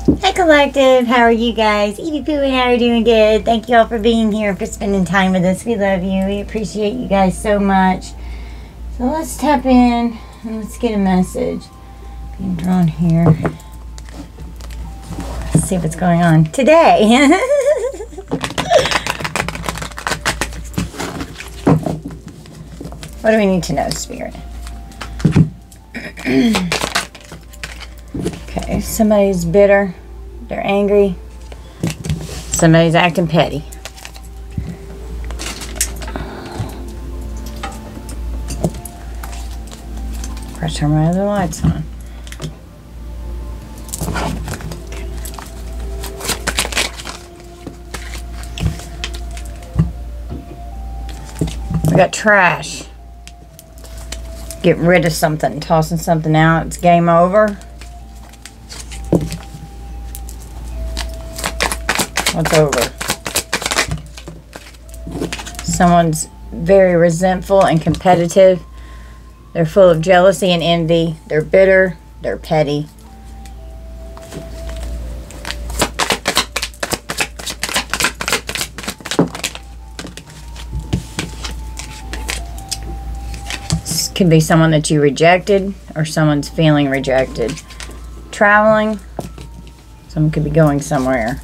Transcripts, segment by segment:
Hi Collective, how are you guys? Edie Poo and how are you doing? Good. Thank you all for being here, for spending time with us. We love you. We appreciate you guys so much. So let's tap in and let's get a message being drawn here. Let's see what's going on today. What do we need to know, Spirit? Okay, somebody's bitter. They're angry. Somebody's acting petty. First, turn my other lights on. We got trash. Getting rid of something, tossing something out. It's game over. What's over? Someone's very resentful and competitive. They're full of jealousy and envy. They're bitter. They're petty. This could be someone that you rejected, or someone's feeling rejected. Traveling. Someone could be going somewhere.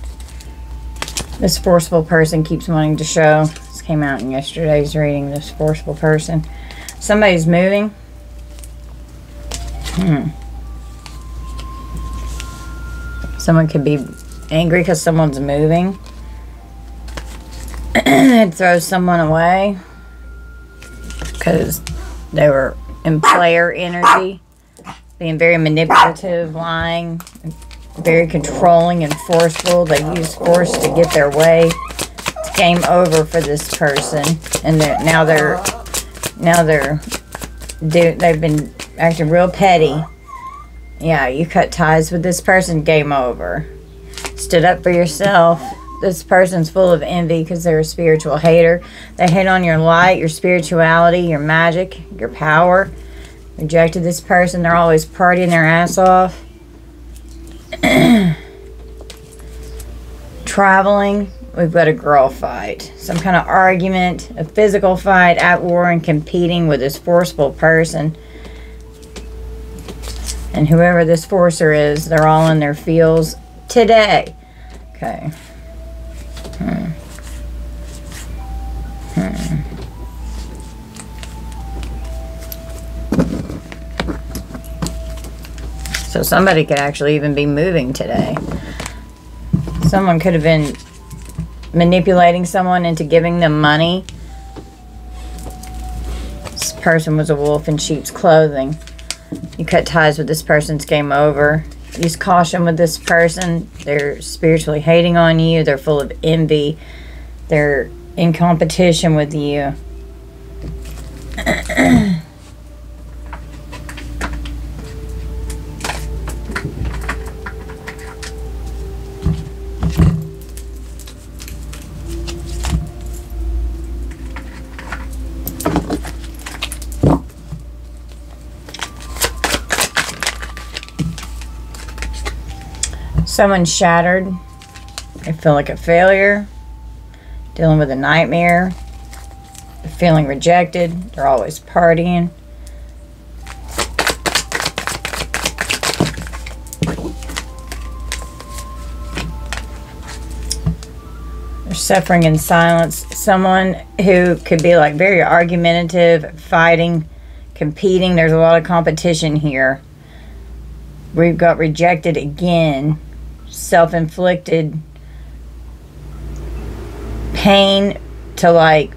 This forceful person keeps wanting to show. This came out in yesterday's reading, this forceful person. Somebody's moving. Someone could be angry because someone's moving. It throws someone away because they were in player energy, being very manipulative, lying, very controlling and forceful. They use force to get their way. It's game over for this person, and they've been acting real petty. Yeah, you cut ties with this person. Game over. Stood up for yourself. This person's full of envy because they're a spiritual hater. They hate on your light, your spirituality, your magic, your power. Rejected this person. They're always partying their ass off. Traveling. We've got a girl fight, some kind of argument, a physical fight, at war and competing with this forceful person. And whoever this forcer is, they're all in their feels today. Okay. So somebody could actually even be moving today. Someone could have been manipulating someone into giving them money. This person was a wolf in sheep's clothing. You cut ties with this person's game over. Use caution with this person. They're spiritually hating on you. They're full of envy. They're in competition with you. Someone's shattered. They feel like a failure. Dealing with a nightmare. They're feeling rejected. They're always partying. They're suffering in silence. Someone who could be like very argumentative, fighting, competing. There's a lot of competition here. We've got rejected again. Self-inflicted pain to like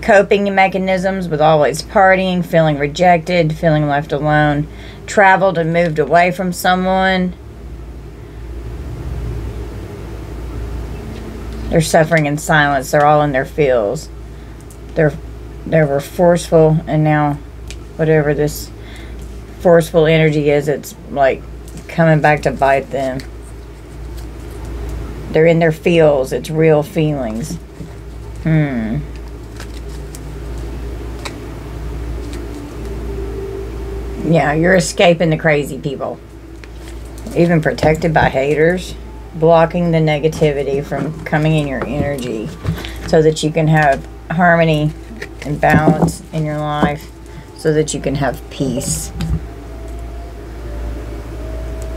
coping mechanisms with always partying, feeling rejected, feeling left alone. Traveled and moved away from someone. They're suffering in silence. They're all in their feels. They were forceful, and now whatever this forceful energy is, it's like coming back to bite them. They're in their feels. It's real feelings. Yeah, you're escaping the crazy people. even protected by haters, blocking the negativity from coming in your energy so that you can have harmony and balance in your life, so that you can have peace.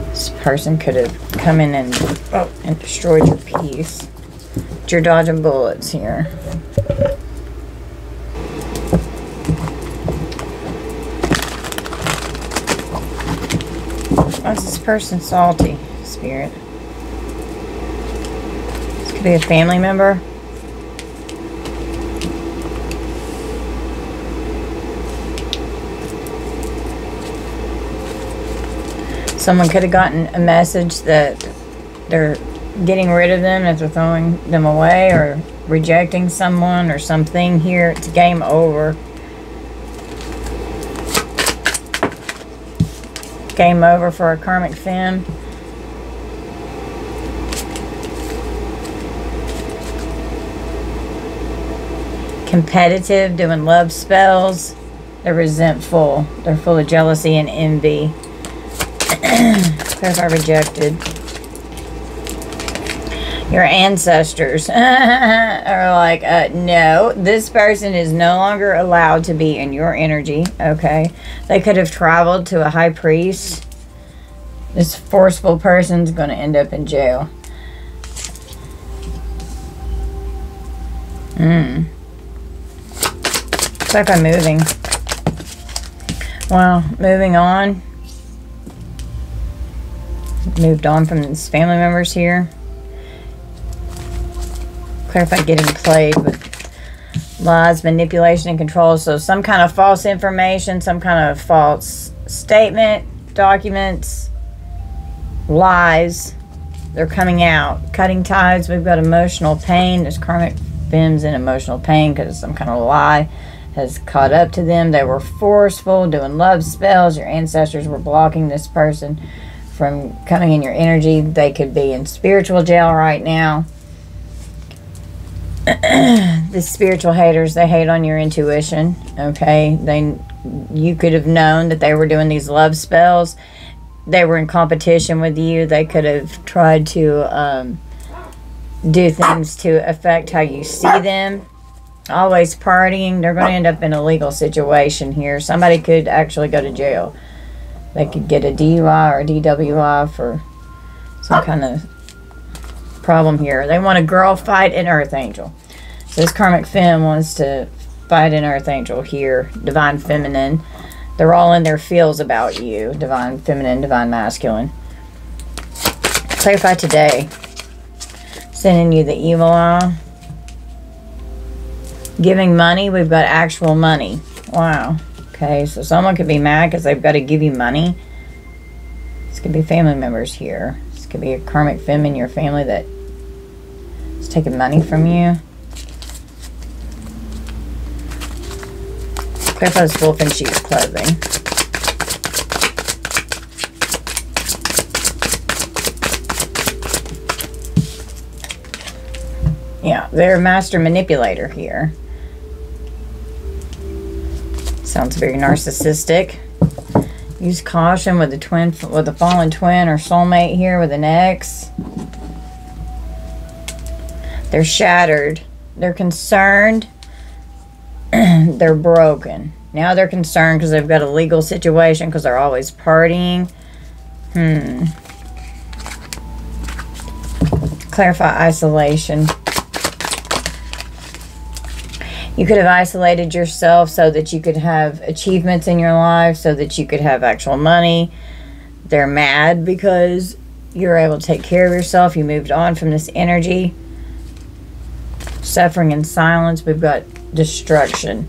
This person could have come in and destroyed your peace. But you're dodging bullets here. Why is this person salty, Spirit? This could be a family member. Someone could have gotten a message that they're getting rid of them, that they're throwing them away or rejecting someone or something here. It's game over. Game over for a karmic femme. Competitive, doing love spells. They're resentful. They're full of jealousy and envy. Clarify rejected. Your ancestors are like, no, this person is no longer allowed to be in your energy. Okay. They could have traveled to a high priest. This forceful person's going to end up in jail. Clarify moving. Well, moving on. Moved on from these family members here. Clarify getting played with lies, manipulation, and control. So some kind of false information, some kind of false statement, documents, lies. They're coming out. Cutting ties. We've got emotional pain. There's karmic femmes in emotional pain because some kind of lie has caught up to them. They were forceful, doing love spells. Your ancestors were blocking this person from coming in your energy. They could be in spiritual jail right now. The spiritual haters, they hate on your intuition. Okay, you could have known that they were doing these love spells. They were in competition with you. They could have tried to do things to affect how you see them. Always partying. They're going to end up in a legal situation here. Somebody could actually go to jail. They could get a DUI or a DWI for some kind of problem here. They want a girl fight an earth angel. So this karmic femme wants to fight an earth angel here. Divine feminine. They're all in their feels about you. Divine feminine, divine masculine. Clarify today. Sending you the evil eye. Giving money. We've got actual money. Wow. Okay, so someone could be mad because they've got to give you money. This could be family members here. This could be a karmic femme in your family that is taking money from you. Clarify this wolf in sheep's clothing. Yeah, they're a master manipulator here. Sounds very narcissistic. Use caution with the fallen twin or soulmate here with an ex. They're shattered. They're concerned. They're broken. Now they're concerned because they've got a legal situation because they're always partying. Clarify isolation. You could have isolated yourself so that you could have achievements in your life, so that you could have actual money. They're mad because you're able to take care of yourself. You moved on from this energy. Suffering in silence. We've got destruction.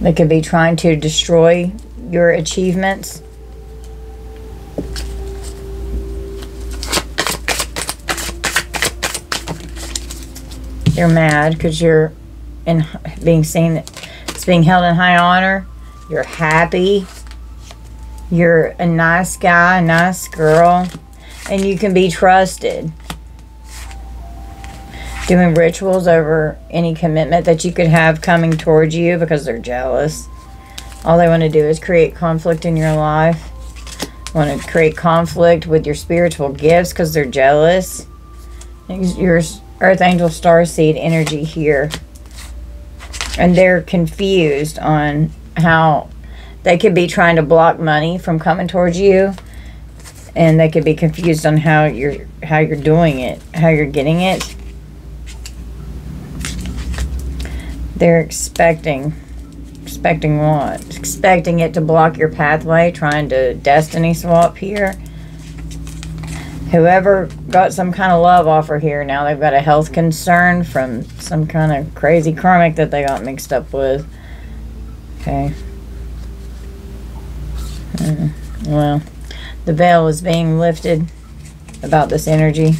They could be trying to destroy your achievements. You're mad because you're being seen, it's being held in high honor. You're happy. You're a nice guy, a nice girl, and you can be trusted. Doing rituals over any commitment that you could have coming towards you because they're jealous. All they want to do is create conflict in your life. Want to create conflict with your spiritual gifts because they're jealous. Your Earth Angel Starseed energy here. And they're confused on how they could be trying to block money from coming towards you. And they could be confused on how you're doing it, how you're getting it. They're expecting what? Expecting it to block your pathway, trying to destiny swap here. Whoever got some kind of love offer here, now they've got a health concern from some kind of crazy karmic that they got mixed up with. Okay. Well, the veil is being lifted about this energy.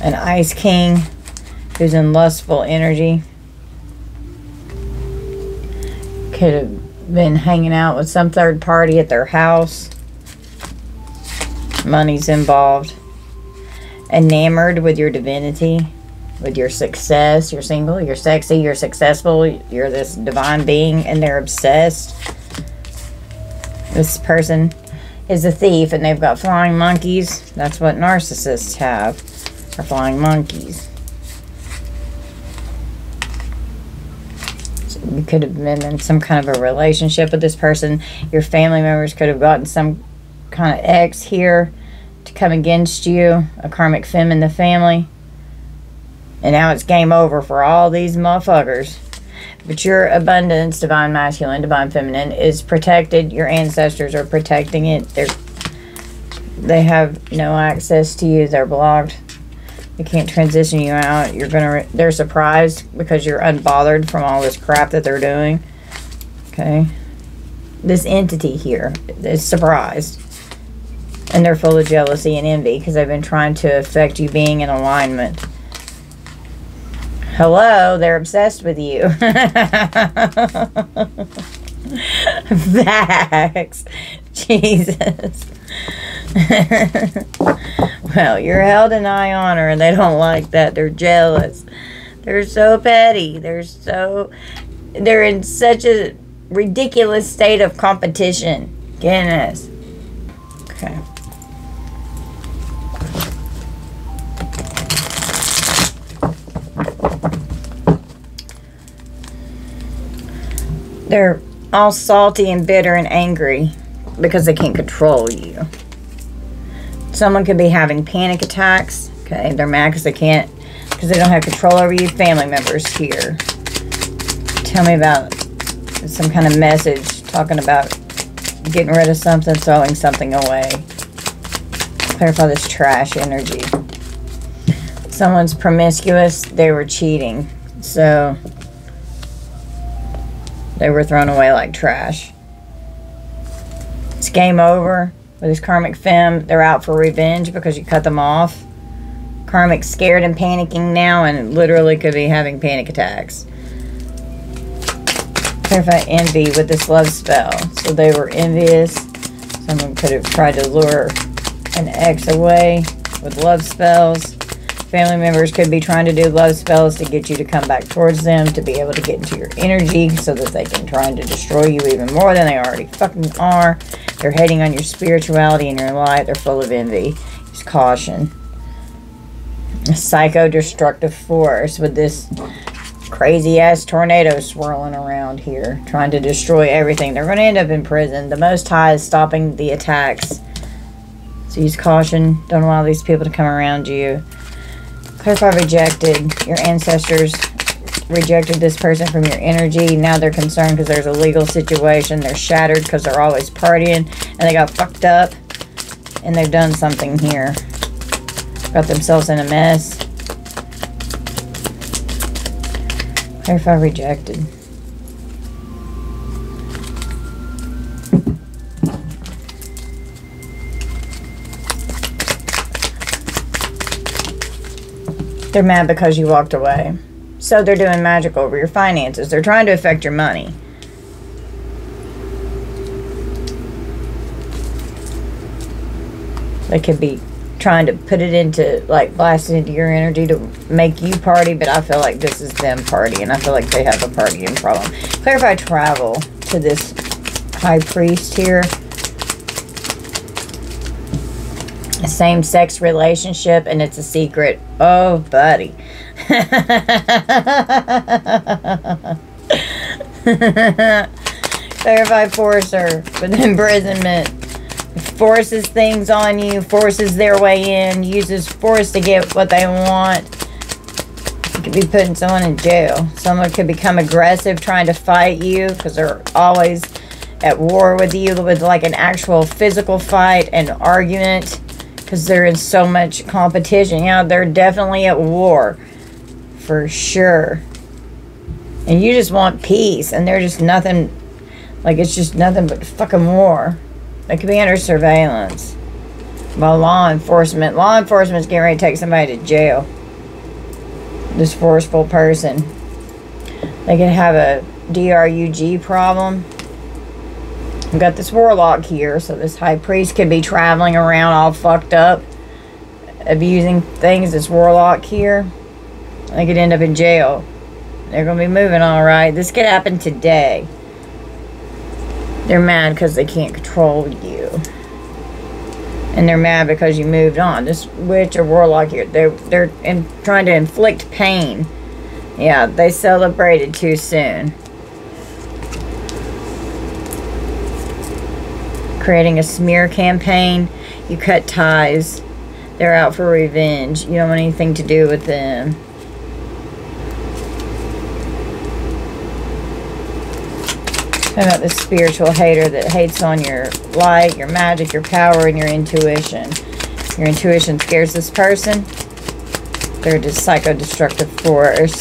An Ice King who's in lustful energy. Could have been hanging out with some third party at their house. Money's involved. Enamored with your divinity, with your success. You're single, you're sexy, you're successful, you're this divine being, and they're obsessed. This person is a thief, and they've got flying monkeys. That's what narcissists have, are flying monkeys. You could have been in some kind of a relationship with this person. Your family members could have gotten some kind of ex here to come against you. A karmic femme in the family. And now it's game over for all these motherfuckers. But your abundance, divine masculine, divine feminine, is protected. Your ancestors are protecting it. They have no access to you. They're blocked. They can't transition you out. They're surprised because you're unbothered from all this crap that they're doing. Okay. This entity here is surprised. And they're full of jealousy and envy because they've been trying to affect you being in alignment. Hello, they're obsessed with you. Facts. Jesus. Well, you're held in high honor and they don't like that. They're jealous. They're so petty. They're in such a ridiculous state of competition. Goodness. Okay. They're all salty and bitter and angry because they can't control you. Someone could be having panic attacks. Okay, they're mad because they don't have control over you. Family members here. Tell me about some kind of message talking about getting rid of something, throwing something away. Clarify this trash energy. Someone's promiscuous. They were cheating. So they were thrown away like trash. It's game over with this karmic femme. They're out for revenge because you cut them off. Karmic's scared and panicking now and literally could be having panic attacks. Clarify envy with this love spell. So they were envious. Someone could have tried to lure an ex away with love spells. Family members could be trying to do love spells to get you to come back towards them, to be able to get into your energy so that they can try to destroy you even more than they already fucking are. They're hating on your spirituality and your light. They're full of envy. Just caution. A psycho-destructive force with this crazy-ass tornado swirling around here, trying to destroy everything. They're going to end up in prison. The Most High is stopping the attacks. So use caution. Don't allow these people to come around you. Clarify rejected. Your ancestors rejected this person from your energy. Now they're concerned because there's a legal situation. They're shattered because they're always partying. And they got fucked up. And they've done something here. Got themselves in a mess. Clarify rejected. They're mad because you walked away. So they're doing magic over your finances. They're trying to affect your money. They could be trying to put it into, like, blast it into your energy to make you party, but I feel like this is them partying. I feel like they have a partying problem. Clarify travel. to this high priest here. A same-sex relationship, and it's a secret. Oh, buddy. Clarify forcer with imprisonment. Forces things on you, forces their way in, uses force to get what they want. You could be putting someone in jail. Someone could become aggressive trying to fight you because they're always at war with you, with like an actual physical fight and argument, because they're in so much competition. Yeah, they're definitely at war for sure. And you just want peace, and they're just nothing, like it's just nothing but fucking war. They could be under surveillance by law enforcement. Law enforcement's getting ready to take somebody to jail. This forceful person. They could have a DRUG problem. We've got this warlock here, so this high priest could be traveling around all fucked up, abusing things. This warlock here, they could end up in jail. They're going to be moving all right. This could happen today. They're mad because they can't control you. And they're mad because you moved on. This witch or warlock here, they're trying to inflict pain. Yeah, they celebrated too soon. Creating a smear campaign. You cut ties. They're out for revenge. You don't want anything to do with them. How about this spiritual hater that hates on your light, your magic, your power, and your intuition? Your intuition scares this person. They're just psychodestructive force.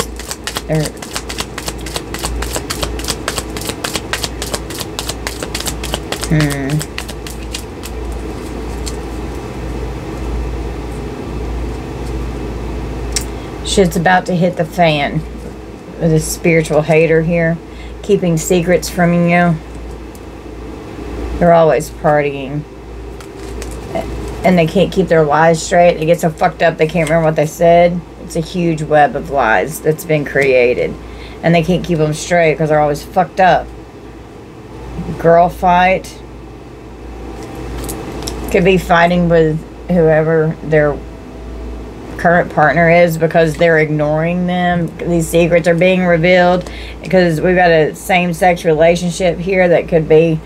Shit's about to hit the fan with this spiritual hater here. Keeping secrets from you. They're always partying. And they can't keep their lies straight. They get so fucked up they can't remember what they said. It's a huge web of lies that's been created. And they can't keep them straight because they're always fucked up. Girl fight. Could be fighting with whoever their current partner is because they're ignoring them. These secrets are being revealed because we've got a same-sex relationship here that could be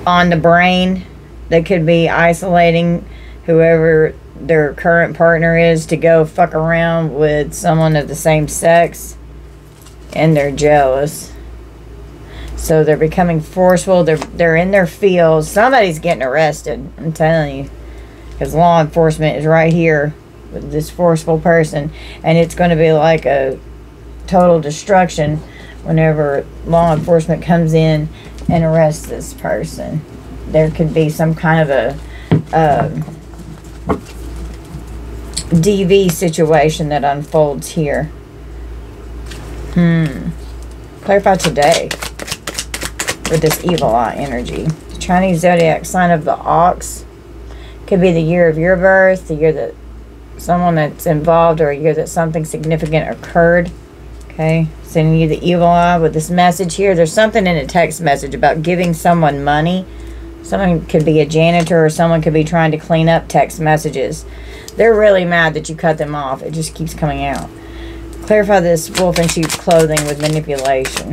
on the brain, that could be isolating whoever their current partner is to go fuck around with someone of the same sex, and they're jealous. So they're becoming forceful. They're in their fields. Somebody's getting arrested, I'm telling you. Because law enforcement is right here with this forceful person. And it's going to be like a total destruction whenever law enforcement comes in and arrests this person. There could be some kind of a DV situation that unfolds here. Clarify today with this evil eye energy. The Chinese zodiac sign of the ox. Could be the year of your birth, the year that someone that's involved, or a year that something significant occurred. Okay, sending you the evil eye with this message here. There's something in a text message about giving someone money. Someone could be a janitor, or someone could be trying to clean up text messages. They're really mad that you cut them off. It just keeps coming out. Clarify this wolf in sheep's clothing with manipulation.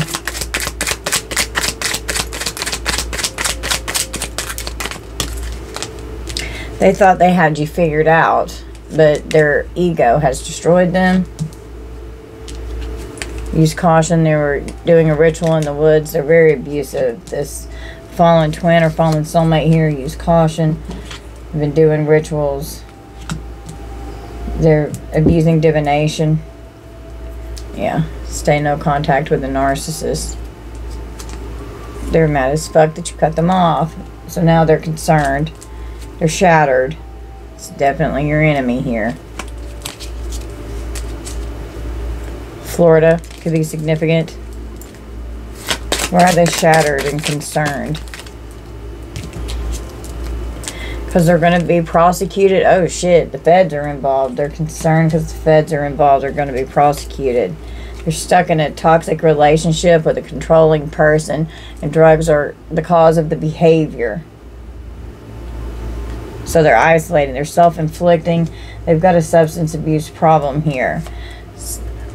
They thought they had you figured out, but their ego has destroyed them. Use caution. They were doing a ritual in the woods. They're very abusive. This fallen twin or fallen soulmate here, use caution. They've been doing rituals. They're abusing divination. Yeah, stay no contact with the narcissist. They're mad as fuck that you cut them off. So now they're concerned. They're shattered. It's definitely your enemy here. Florida could be significant. Why are they shattered and concerned? Because they're going to be prosecuted. Oh shit, the feds are involved. They're concerned because the feds are involved. They're going to be prosecuted. You're stuck in a toxic relationship with a controlling person, and drugs are the cause of the behavior. So they're isolating, they're self-inflicting. They've got a substance abuse problem here.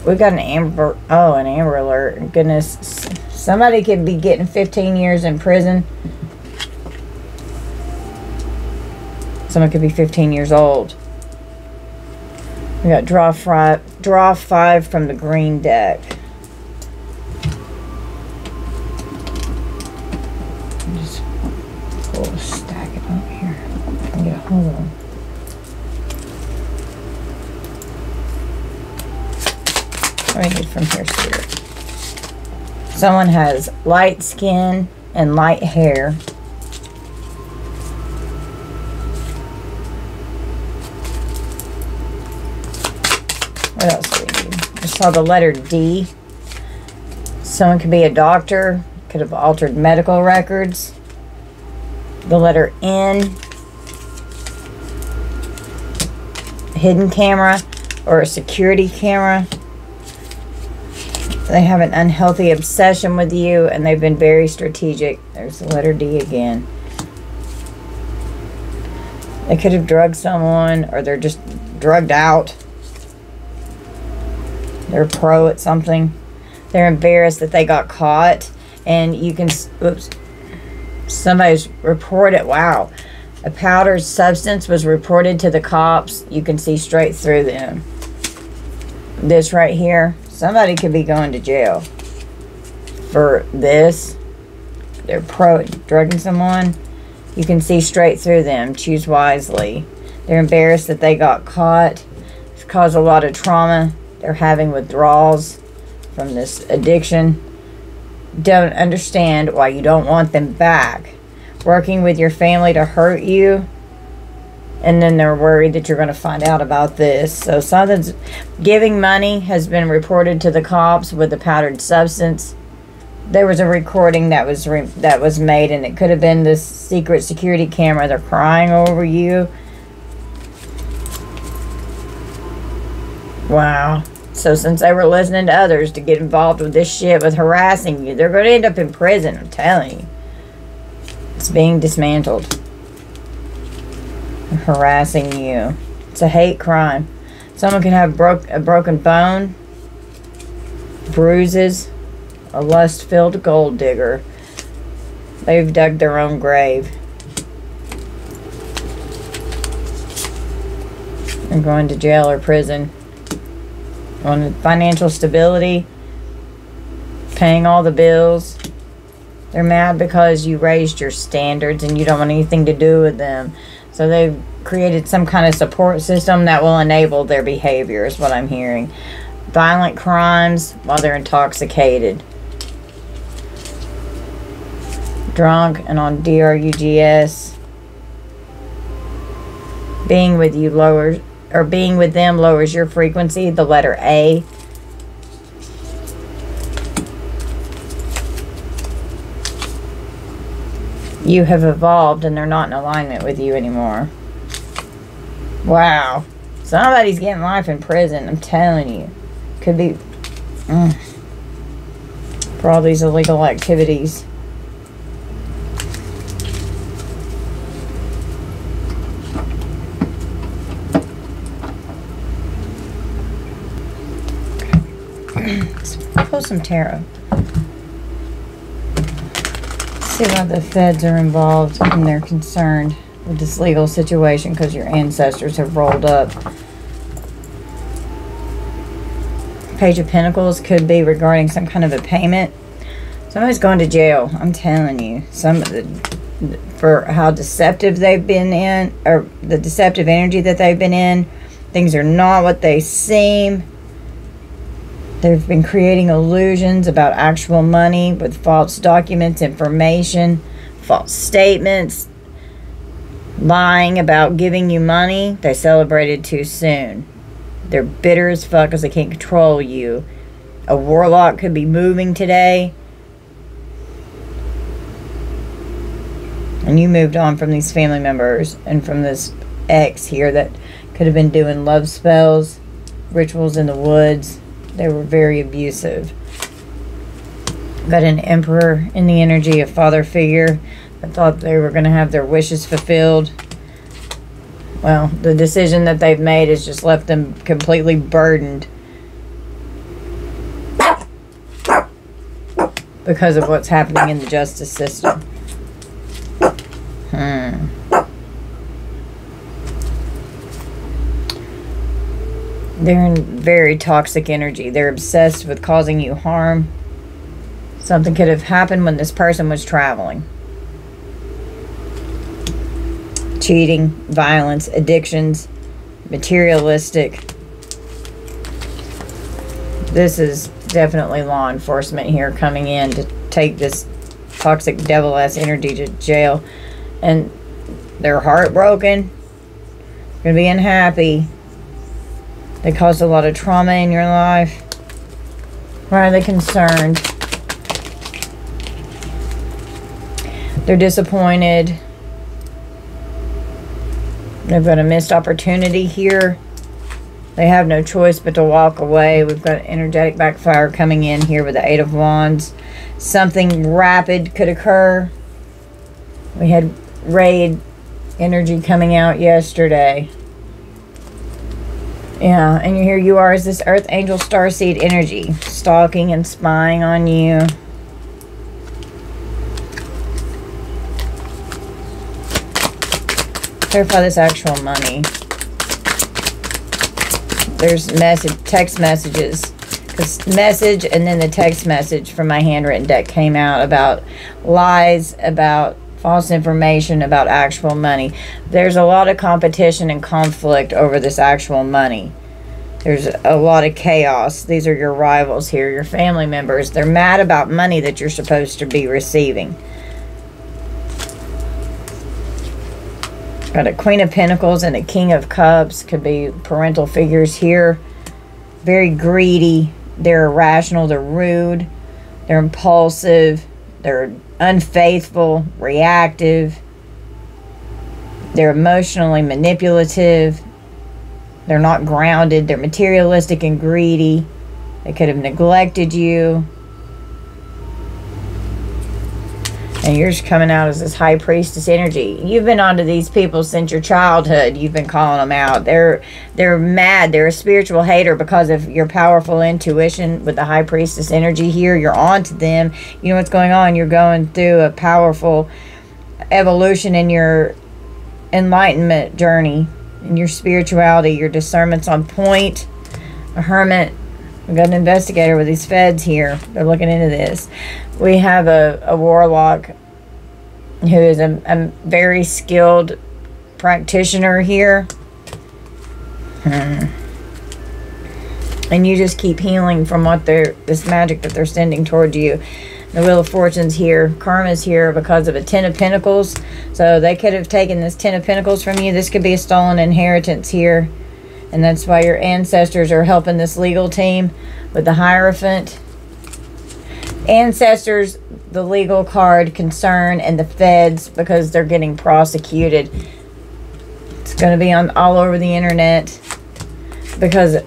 We've got an amber alert. Goodness, somebody could be getting 15 years in prison. Someone could be 15 years old. We got draw five from the green deck. Just stack it up here. Get a hold of them. What do I need from here, Spirit? Someone has light skin and light hair. What else do we need? I saw the letter D. Someone could be a doctor. Could have altered medical records. The letter N. Hidden camera or a security camera. They have an unhealthy obsession with you, and they've been very strategic. There's the letter D again. They could have drugged someone, or they're just drugged out. They're pro at something. They're embarrassed that they got caught, and you can, oops, somebody's reported, wow, a powdered substance was reported to the cops. You can see straight through them. This right here, somebody could be going to jail for this. They're pro at drugging someone. You can see straight through them. Choose wisely. They're embarrassed that they got caught. It's caused a lot of trauma. They're having withdrawals from this addiction. Don't understand why you don't want them back. Working with your family to hurt you. And then they're worried that you're going to find out about this. So something's giving money has been reported to the cops with the powdered substance. There was a recording that was made, and it could have been this secret security camera. They're crying over you. Wow. So since they were listening to others to get involved with this shit, with harassing you, they're going to end up in prison, I'm telling you. It's being dismantled. They're harassing you. It's a hate crime. Someone can have a broken bone, bruises, a lust-filled gold digger. They've dug their own grave. They're going to jail or prison. On financial stability, paying all the bills. They're mad because you raised your standards and you don't want anything to do with them. So they've created some kind of support system that will enable their behavior, is what I'm hearing. Violent crimes while they're intoxicated. Drunk and on drugs. Being with you lowers, or being with them lowers your frequency, the letter A. You have evolved and they're not in alignment with you anymore. Wow. Somebody's getting life in prison, I'm telling you. Could be for all these illegal activities. Let's pull some tarot. See why the feds are involved and they're concerned with this legal situation because your ancestors have rolled up. Page of Pentacles could be regarding some kind of a payment. Somebody's going to jail, I'm telling you. For how deceptive they've been in, or the deceptive energy that they've been in. Things are not what they seem. They've been creating illusions about actual money with false documents, information, false statements, lying about giving you money. They celebrated too soon. They're bitter as fuck because they can't control you. A warlock could be moving today. And you moved on from these family members and from this ex here that could have been doing love spells, rituals in the woods. They were very abusive. Got an Emperor in the energy, a father figure that thought they were going to have their wishes fulfilled. Well, the decision that they've made has just left them completely burdened because of what's happening in the justice system. They're in very toxic energy. They're obsessed with causing you harm. Something could have happened when this person was traveling. Cheating, violence, addictions, materialistic. This is definitely law enforcement here coming in to take this toxic devil-ass energy to jail. And they're heartbroken. Gonna be unhappy. They caused a lot of trauma in your life. Why are they concerned? They're disappointed. They've got a missed opportunity here. They have no choice but to walk away. We've got energetic backfire coming in here with the Eight of Wands. Something rapid could occur. We had raid energy coming out yesterday. Yeah, and here you are as this Earth Angel Starseed energy, stalking and spying on you. Clarify this actual money. There's text messages. This message and then the text message from my handwritten deck came out about lies, about false information, about actual money. There's a lot of competition and conflict over this actual money. There's a lot of chaos. These are your rivals here, your family members. They're mad about money that you're supposed to be receiving. Got a Queen of Pentacles and a King of Cups. Could be parental figures here. Very greedy. They're irrational. They're rude. They're impulsive. They're unfaithful, reactive. They're emotionally manipulative. They're not grounded. They're materialistic and greedy. They could have neglected you. And you're just coming out as this High Priestess energy. You've been onto these people since your childhood. You've been calling them out. They're mad. They're a spiritual hater because of your powerful intuition with the High Priestess energy here. You're on to them. You know what's going on. You're going through a powerful evolution in your enlightenment journey, in your spirituality. Your discernment's on point. A Hermit. We've got an investigator with these feds here. They're looking into this. We have a warlock who is a very skilled practitioner here. And you just keep healing from what this magic that they're sending toward you. The Wheel of Fortune's here. Karma's here because of a Ten of Pentacles. So they could have taken this Ten of Pentacles from you. This could be a stolen inheritance here. And that's why your ancestors are helping this legal team with the Hierophant. Ancestors, the legal card, concern, and the feds because they're getting prosecuted. It's going to be on all over the internet because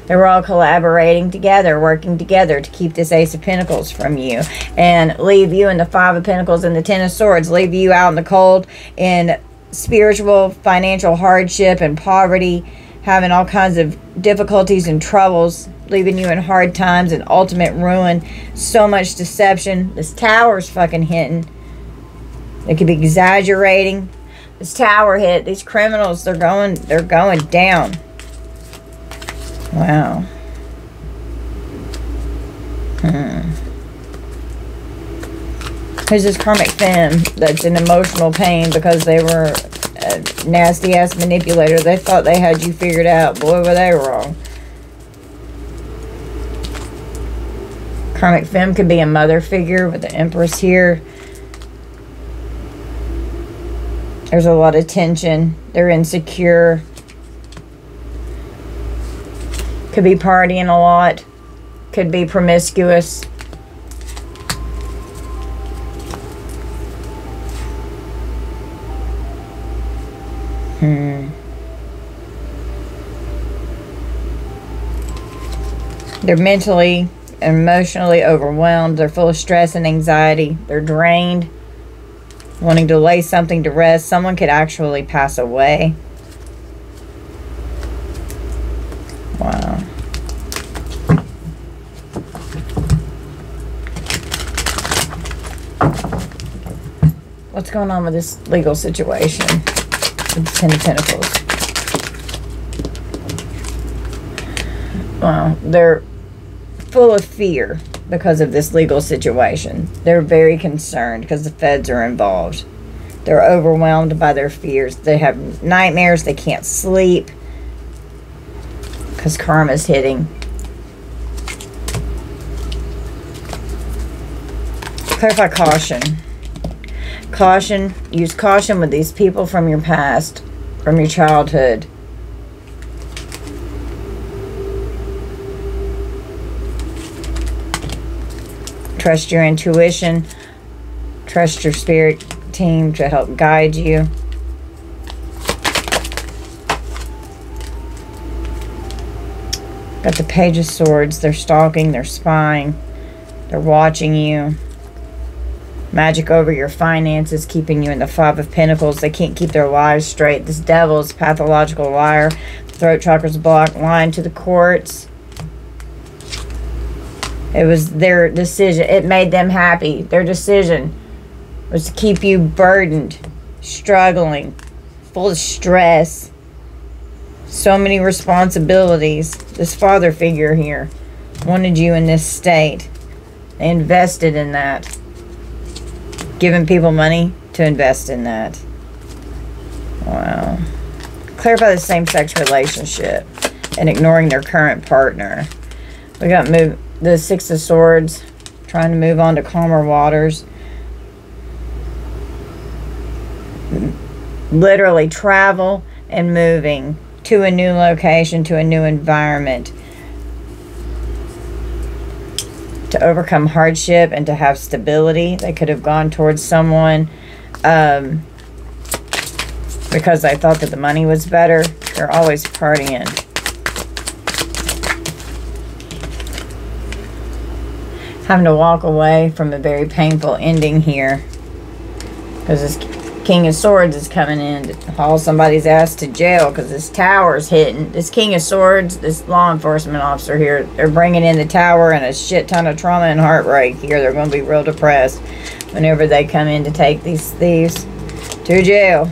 they were all collaborating together, working together to keep this Ace of Pentacles from you and leave you in the Five of Pentacles and the Ten of Swords, leave you out in the cold in spiritual, financial hardship and poverty, having all kinds of difficulties and troubles, leaving you in hard times and ultimate ruin. So much deception. This tower's fucking hitting. They could be exaggerating. This tower hit. These criminals, they're going down. Wow. Who's this karmic femme that's in emotional pain because they were a nasty ass manipulator? They thought they had you figured out. Boy, were they wrong. Karmic femme could be a mother figure with the Empress here. There's a lot of tension. They're insecure. Could be partying a lot. Could be promiscuous. They're mentally and emotionally overwhelmed. They're full of stress and anxiety. They're drained, wanting to lay something to rest. Someone could actually pass away. Wow. What's going on with this legal situation with the Ten of Pentacles? Well, they're full of fear because of this legal situation. They're very concerned because the feds are involved. They're overwhelmed by their fears. They have nightmares. They can't sleep because karma's hitting. Clarify caution. Caution. Use caution with these people from your past, from your childhood. Trust your intuition. Trust your spirit team to help guide you. Got the Page of Swords. They're stalking. They're spying. They're watching you. Magic over your finances, keeping you in the Five of Pentacles. They can't keep their lives straight. This devil is a pathological liar. Throat chakra's blocked. Lying to the courts. It was their decision. It made them happy. Their decision was to keep you burdened, struggling, full of stress. So many responsibilities. This father figure here wanted you in this state. They invested in that. Giving people money to invest in that. Wow. Clarify the same-sex relationship and ignoring their current partner. We got the Six of Swords, trying to move on to calmer waters. Literally travel and moving to a new location, to a new environment. To overcome hardship and to have stability. They could have gone towards someone because they thought that the money was better. They're always partying. Having to walk away from a very painful ending here because this King of Swords is coming in to haul somebody's ass to jail because this tower's hitting. This King of Swords, this law enforcement officer here, they're bringing in the tower and a shit ton of trauma and heartbreak here. They're going to be real depressed whenever they come in to take these thieves to jail.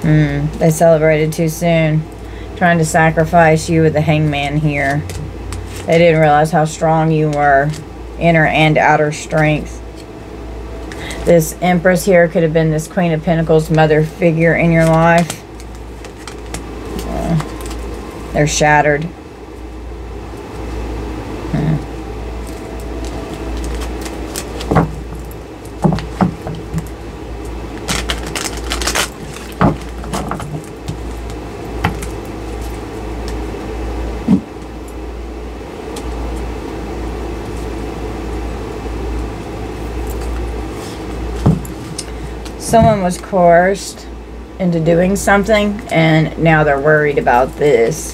They celebrated too soon. Trying to sacrifice you with the Hangman here. They didn't realize how strong you were. Inner and outer strength. This Empress here could have been this Queen of Pentacles mother figure in your life. They're shattered. Someone was coerced into doing something, and now they're worried about this.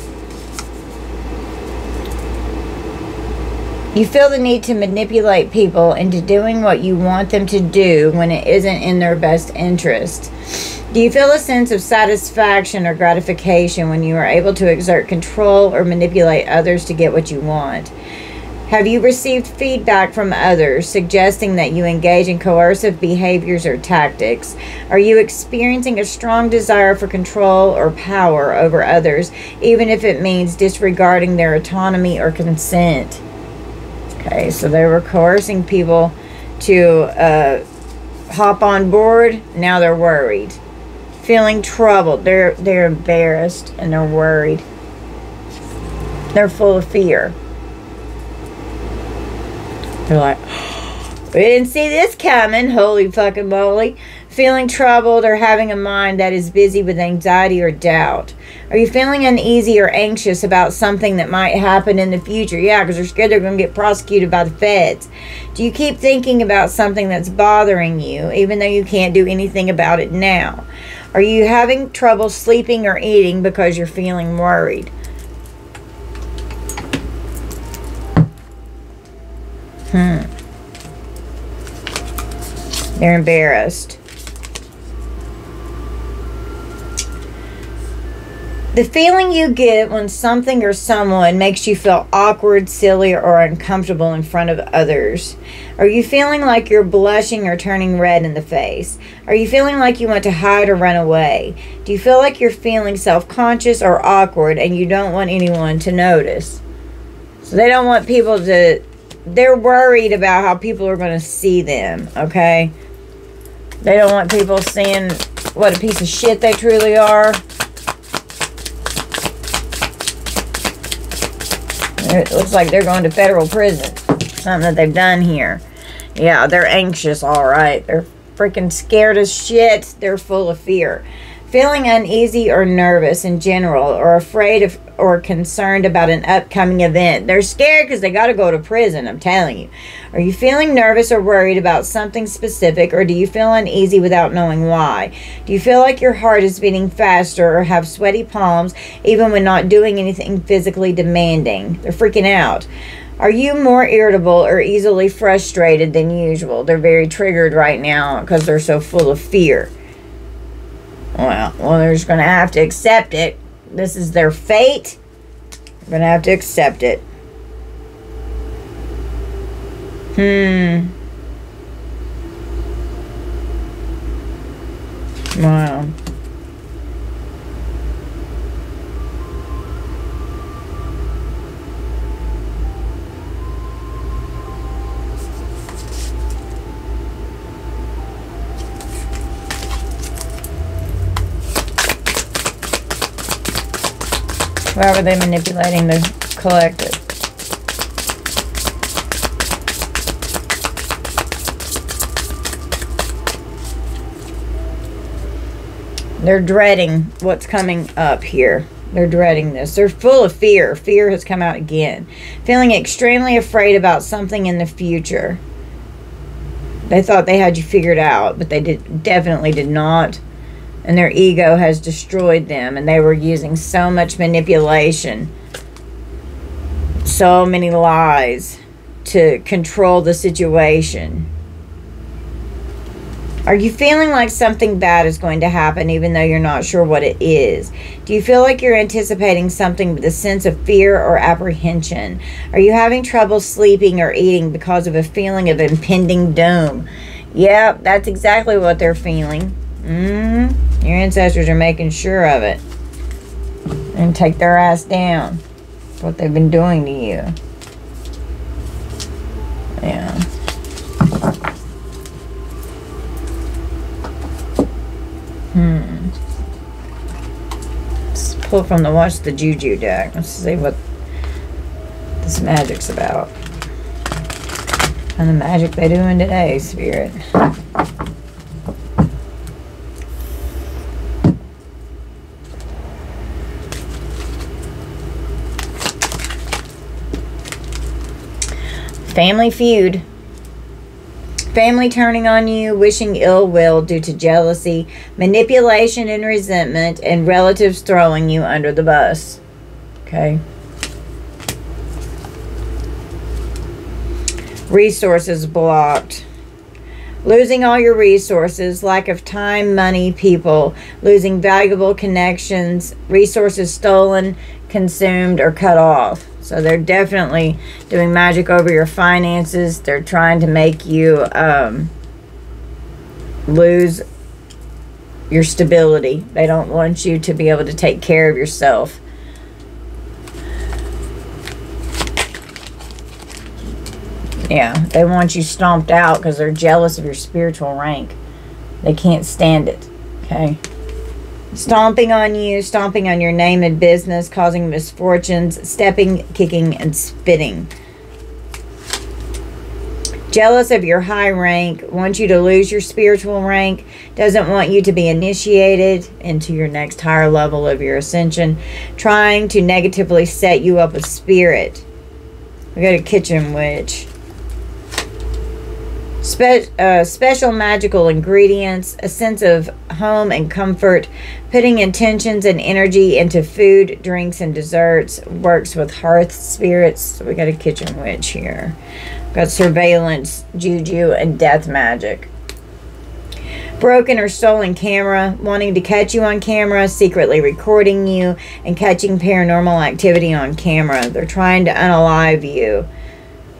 You feel the need to manipulate people into doing what you want them to do when it isn't in their best interest. Do you feel a sense of satisfaction or gratification when you are able to exert control or manipulate others to get what you want? Have you received feedback from others suggesting that you engage in coercive behaviors or tactics? Are you experiencing a strong desire for control or power over others, even if it means disregarding their autonomy or consent? Okay, so they were coercing people to hop on board. Now they're worried. Feeling troubled. They're embarrassed and they're worried. They're full of fear. They're like, we didn't see this coming, holy fucking moly. Feeling troubled or having a mind that is busy with anxiety or doubt. Are you feeling uneasy or anxious about something that might happen in the future? Yeah, because they're scared they're going to get prosecuted by the feds. Do you keep thinking about something that's bothering you, even though you can't do anything about it now? Are you having trouble sleeping or eating because you're feeling worried? They're embarrassed. The feeling you get when something or someone makes you feel awkward, silly, or uncomfortable in front of others. Are you feeling like you're blushing or turning red in the face? Are you feeling like you want to hide or run away? Do you feel like you're feeling self-conscious or awkward and you don't want anyone to notice? So they don't want people to... They're worried about how people are going to see them, okay? They don't want people seeing what a piece of shit they truly are. It looks like they're going to federal prison. Something that they've done here. Yeah, they're anxious, all right. They're freaking scared as shit. They're full of fear. Feeling uneasy or nervous in general, or afraid of or concerned about an upcoming event. They're scared because they got to go to prison, I'm telling you. Are you feeling nervous or worried about something specific, or do you feel uneasy without knowing why? Do you feel like your heart is beating faster or have sweaty palms even when not doing anything physically demanding? They're freaking out. Are you more irritable or easily frustrated than usual? They're very triggered right now because they're so full of fear. Well, they're just going to have to accept it. This is their fate. They're going to have to accept it. Wow. Why were they manipulating the collective? They're dreading what's coming up here. They're dreading this. They're full of fear. Fear has come out again. Feeling extremely afraid about something in the future. They thought they had you figured out, but they definitely did not. And their ego has destroyed them. And they were using so much manipulation. So many lies to control the situation. Are you feeling like something bad is going to happen even though you're not sure what it is? Do you feel like you're anticipating something with a sense of fear or apprehension? Are you having trouble sleeping or eating because of a feeling of impending doom? Yep, that's exactly what they're feeling. Your ancestors are making sure of it. And take their ass down. That's what they've been doing to you. Yeah. Let's pull from the Watch the Juju deck. Let's see what this magic's about. And the magic they do in today, Spirit. Family feud. Family turning on you, wishing ill will due to jealousy, manipulation and resentment, and relatives throwing you under the bus. Okay. Resources blocked. Losing all your resources, lack of time, money, people, losing valuable connections, resources stolen, consumed, or cut off. So they're definitely doing magic over your finances. They're trying to make you lose your stability. They don't want you to be able to take care of yourself. Yeah, they want you stomped out because they're jealous of your spiritual rank. They can't stand it. Okay. Stomping on you, stomping on your name and business, causing misfortunes, stepping, kicking, and spitting. Jealous of your high rank, wants you to lose your spiritual rank, doesn't want you to be initiated into your next higher level of your ascension, trying to negatively set you up with spirit. We got a kitchen witch. Special magical ingredients, a sense of home and comfort, putting intentions and energy into food, drinks, and desserts. Works with hearth spirits. So we got a kitchen witch here. Got surveillance, juju, and death magic. Broken or stolen camera, wanting to catch you on camera, secretly recording you, and catching paranormal activity on camera. They're trying to unalive you.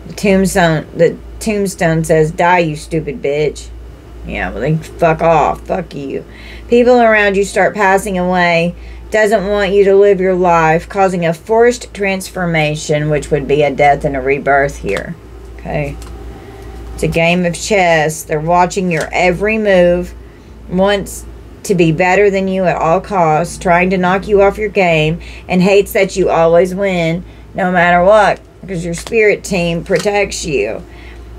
The tombstone says, die, you stupid bitch. Yeah, well, then fuck off. Fuck you. People around you start passing away. Doesn't want you to live your life, causing a forced transformation, which would be a death and a rebirth here. Okay. It's a game of chess. They're watching your every move. Wants to be better than you at all costs. Trying to knock you off your game. And hates that you always win, no matter what. Because your spirit team protects you.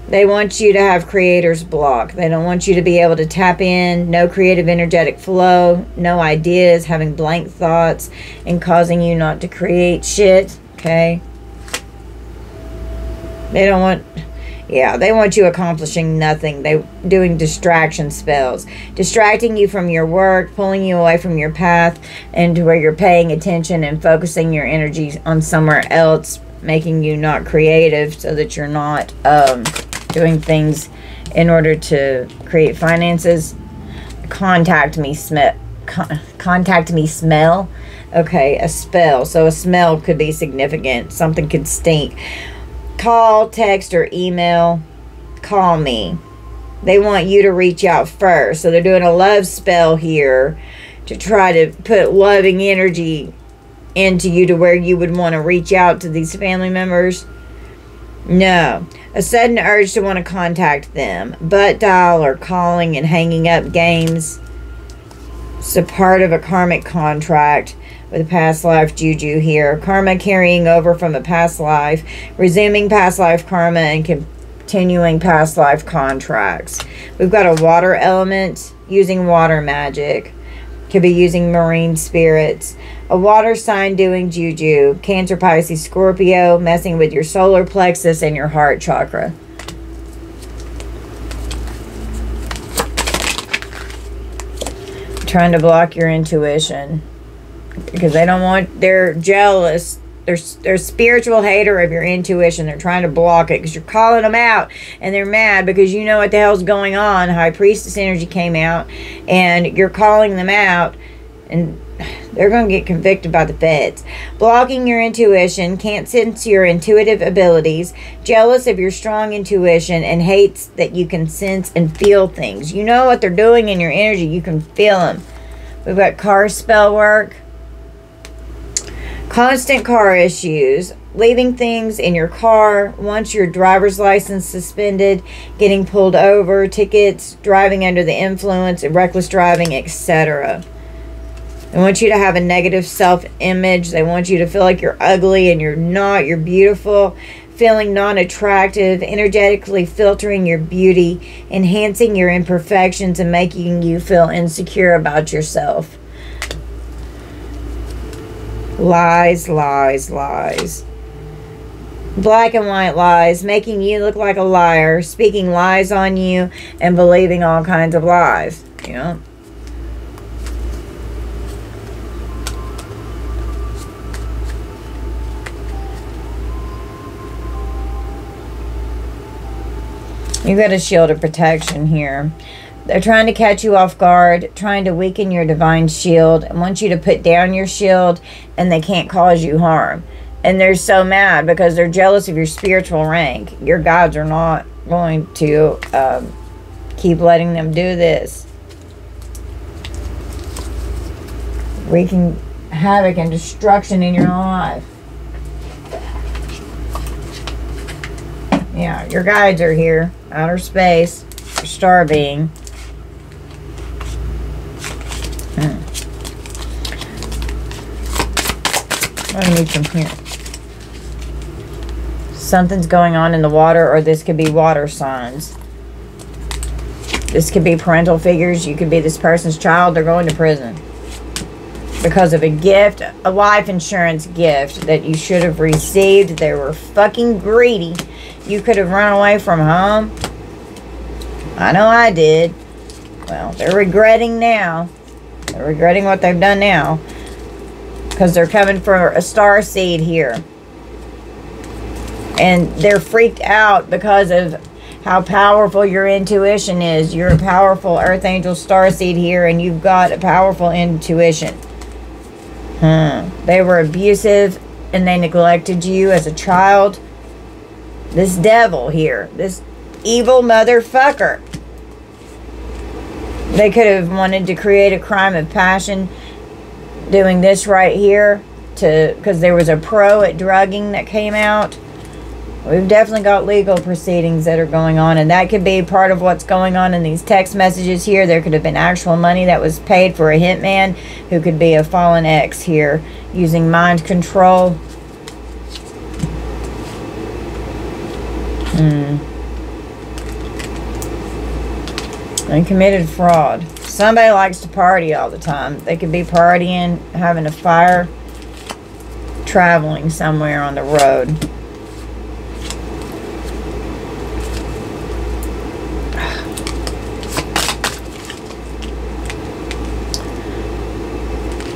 They want you to have creator's block. They don't want you to be able to tap in. No creative energetic flow. No ideas. Having blank thoughts. And causing you not to create shit. Okay. They don't want... Yeah, they want you accomplishing nothing. They doing distraction spells. Distracting you from your work, pulling you away from your path, and to where you're paying attention and focusing your energies on somewhere else, making you not creative so that you're not doing things in order to create finances. Contact me smell. Okay, a spell. So a smell could be significant. Something could stink. Call, text, or email. Call me. They want you to reach out first. So they're doing a love spell here to try to put loving energy into you to where you would want to reach out to these family members. No. A sudden urge to want to contact them. Butt dial or calling and hanging up games. It's a part of a karmic contract. With a past life juju here. Karma carrying over from a past life. Resuming past life karma and continuing past life contracts. We've got a water element. Using water magic. Could be using marine spirits. A water sign doing juju. Cancer, Pisces, Scorpio. Messing with your solar plexus and your heart chakra. Trying to block your intuition. Because they don't want, they're jealous. They're a spiritual hater of your intuition. They're trying to block it because you're calling them out. And they're mad because you know what the hell's going on. High Priestess energy came out. And you're calling them out. And they're going to get convicted by the feds. Blocking your intuition. Can't sense your intuitive abilities. Jealous of your strong intuition. And hates that you can sense and feel things. You know what they're doing in your energy. You can feel them. We've got car spell work. Constant car issues, leaving things in your car, once your driver's license suspended, getting pulled over, tickets, driving under the influence, reckless driving, etc. They want you to have a negative self-image. They want you to feel like you're ugly and you're not. You're beautiful, feeling non-attractive, energetically filtering your beauty, enhancing your imperfections, and making you feel insecure about yourself. Lies, lies, lies. Black and white lies, making you look like a liar, speaking lies on you, and believing all kinds of lies. You know? You got a shield of protection here. They're trying to catch you off guard, trying to weaken your divine shield, and want you to put down your shield, and they can't cause you harm. And they're so mad because they're jealous of your spiritual rank. Your gods are not going to keep letting them do this. Wreaking havoc and destruction in your life. Yeah, your guides are here. Outer space. Your star being. What do I need from here? Something's going on in the water, or this could be water signs. This could be parental figures. You could be this person's child. They're going to prison because of a gift, a life insurance gift that you should have received. They were fucking greedy. You could have run away from home. I know I did. Well, they're regretting now. They're regretting what they've done now. Because they're coming for a star seed here. And they're freaked out because of how powerful your intuition is. You're a powerful Earth Angel star seed here, and you've got a powerful intuition. They were abusive, and they neglected you as a child. This devil here, this evil motherfucker. They could have wanted to create a crime of passion doing this right here, because there was a pro at drugging that came out. We've definitely got legal proceedings that are going on, and that could be part of what's going on in these text messages here. There could have been actual money that was paid for a hitman who could be a fallen ex here, using mind control. And committed fraud. Somebody likes to party all the time. They could be partying, having a fire, traveling somewhere on the road.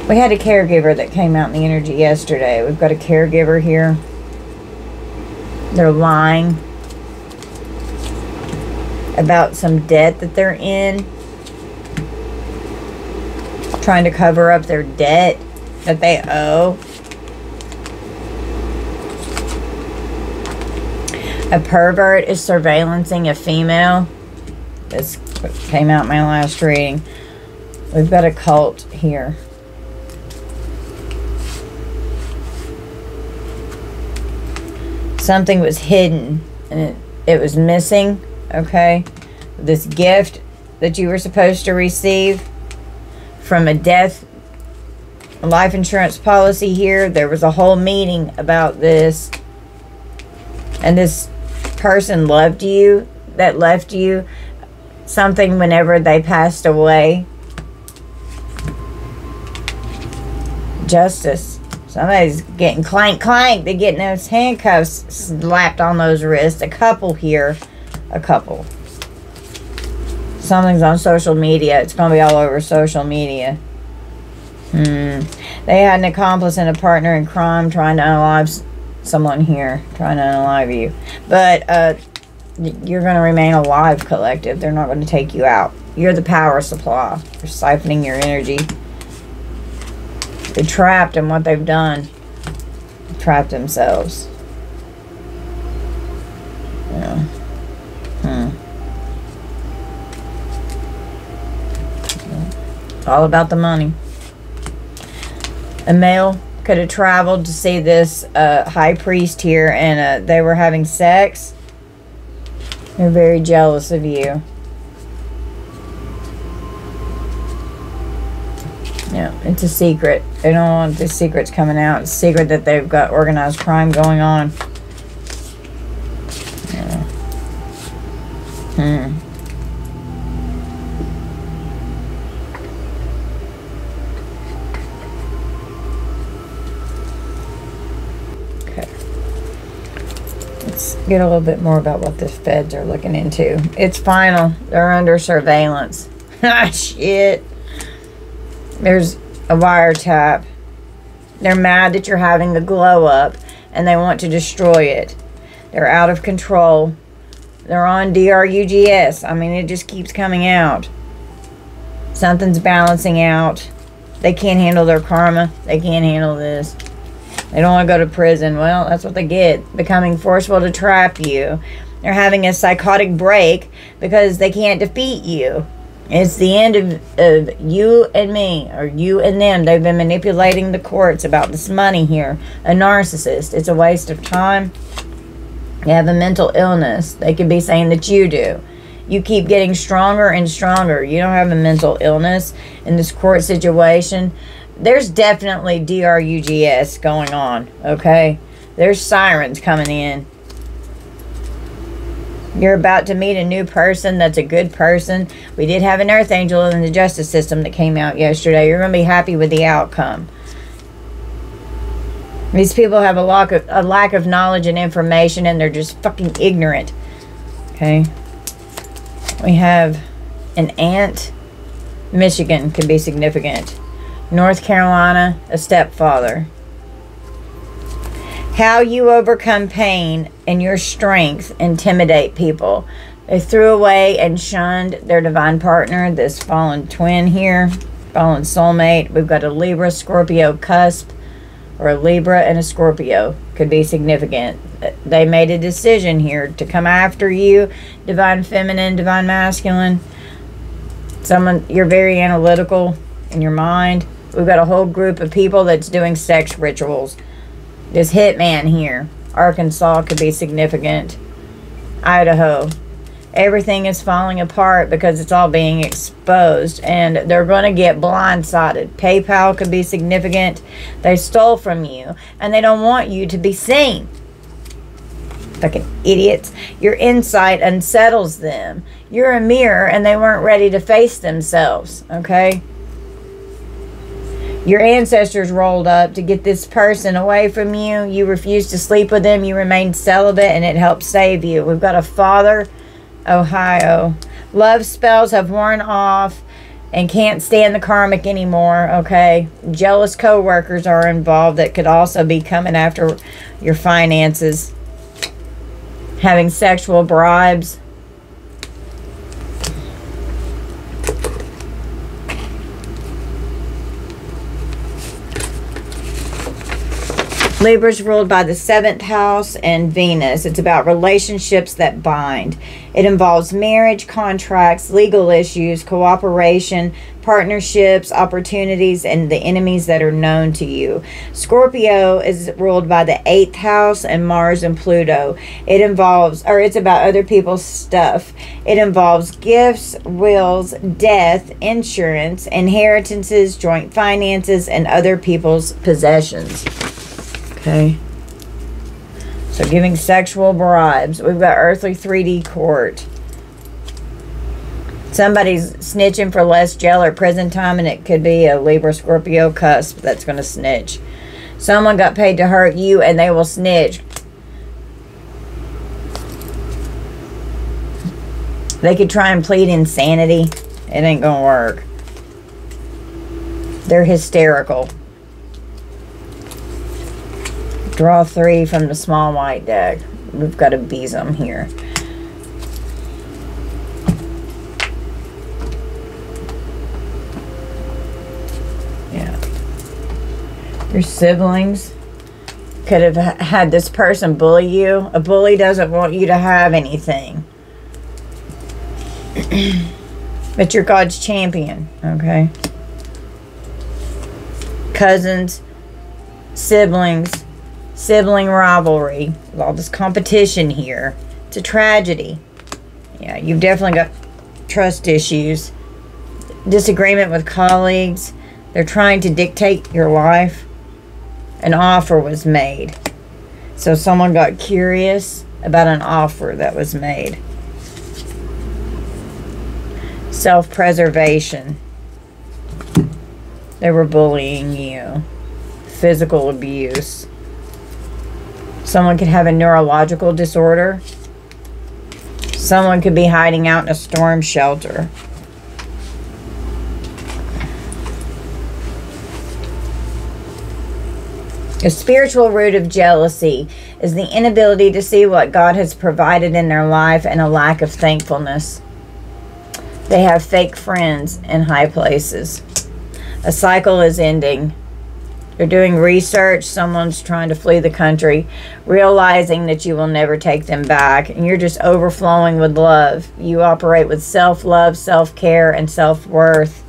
We had a caregiver that came out in the energy yesterday. We've got a caregiver here. They're lying about some debt that they're in. Trying to cover up their debt that they owe. A pervert is surveillancing a female. This came out in my last reading. We've got a cult here. Something was hidden and it was missing, okay? This gift that you were supposed to receive from a life insurance policy here. There was a whole meeting about this. And this person loved you, that left you something whenever they passed away. Justice. Somebody's getting clank. They're getting those handcuffs slapped on those wrists. A couple here. A couple. Something's on social media. It's going to be all over social media. They had an accomplice and a partner in crime trying to unalive someone here. Trying to unalive you. But you're going to remain alive, collective. They're not going to take you out. You're the power supply. They're siphoning your energy. They're trapped in what they've done. They've trapped themselves. Yeah. All about the money. A male could have traveled to see this high priest here, and they were having sex. They're very jealous of you. Yeah, it's a secret. They don't want the secrets coming out. It's a secret that they've got organized crime going on. Yeah. Okay. Let's get a little bit more about what the feds are looking into. It's final. They're under surveillance. Ah, shit. There's a wiretap. They're mad that you're having a glow up and they want to destroy it. They're out of control. They're on DRUGS. I mean, it just keeps coming out. Something's balancing out. They can't handle their karma. They can't handle this. They don't want to go to prison. Well, that's what they get. Becoming forceful to trap you. They're having a psychotic break because they can't defeat you. It's the end of you and me, or you and them. They've been manipulating the courts about this money here. A narcissist. It's a waste of time. You have a mental illness. They could be saying that you do. You keep getting stronger and stronger. You don't have a mental illness in this court situation. There's definitely DRUGS going on, okay? There's sirens coming in. You're about to meet a new person that's a good person. We did have an earth angel in the justice system that came out yesterday. You're going to be happy with the outcome. These people have a lack of knowledge and information, and they're just fucking ignorant. Okay? We have an aunt. Michigan could be significant. North Carolina, a stepfather. How you overcome pain and your strength intimidate people. They threw away and shunned their divine partner, this fallen twin here, fallen soulmate. We've got a Libra, Scorpio cusp, or a Libra and a Scorpio. Could be significant. They made a decision here to come after you, divine feminine, divine masculine. Someone, you're very analytical in your mind. We've got a whole group of people that's doing sex rituals. This hitman here, Arkansas could be significant. Idaho. Everything is falling apart because it's all being exposed, and they're going to get blindsided. PayPal could be significant. They stole from you, and they don't want you to be seen. Fucking idiots. Your insight unsettles them. You're a mirror, and they weren't ready to face themselves, okay? Your ancestors rolled up to get this person away from you. You refused to sleep with them. You remained celibate, and it helped save you. We've got a father, Ohio. Love spells have worn off and can't stand the karmic anymore, okay? Jealous co-workers are involved that could also be coming after your finances. Having sexual bribes. Libra's ruled by the 7th house and Venus. It's about relationships that bind. It involves marriage, contracts, legal issues, cooperation, partnerships, opportunities, and the enemies that are known to you. Scorpio is ruled by the 8th house and Mars and Pluto. It involves, or it's about other people's stuff. It involves gifts, wills, death, insurance, inheritances, joint finances, and other people's possessions. Okay. So giving sexual bribes. We've got earthly 3D court. Somebody's snitching for less jail or prison time, and it could be a Libra Scorpio cusp that's going to snitch. Someone got paid to hurt you, and they will snitch. They could try and plead insanity. It ain't going to work. They're hysterical. Draw 3 from the small white deck. We've got a besom here. Yeah. Your siblings could have had this person bully you. A bully doesn't want you to have anything. But you're God's champion, okay? Cousins, siblings, sibling rivalry, all this competition here. It's a tragedy. Yeah, you've definitely got trust issues, disagreement with colleagues. They're trying to dictate your life. An offer was made. So someone got curious about an offer that was made. Self-preservation. They were bullying you. Physical abuse. Someone could have a neurological disorder. Someone could be hiding out in a storm shelter. A spiritual root of jealousy is the inability to see what God has provided in their life and a lack of thankfulness. They have fake friends in high places. A cycle is ending. They're doing research. Someone's trying to flee the country, realizing that you will never take them back. And you're just overflowing with love. You operate with self-love, self-care, and self-worth.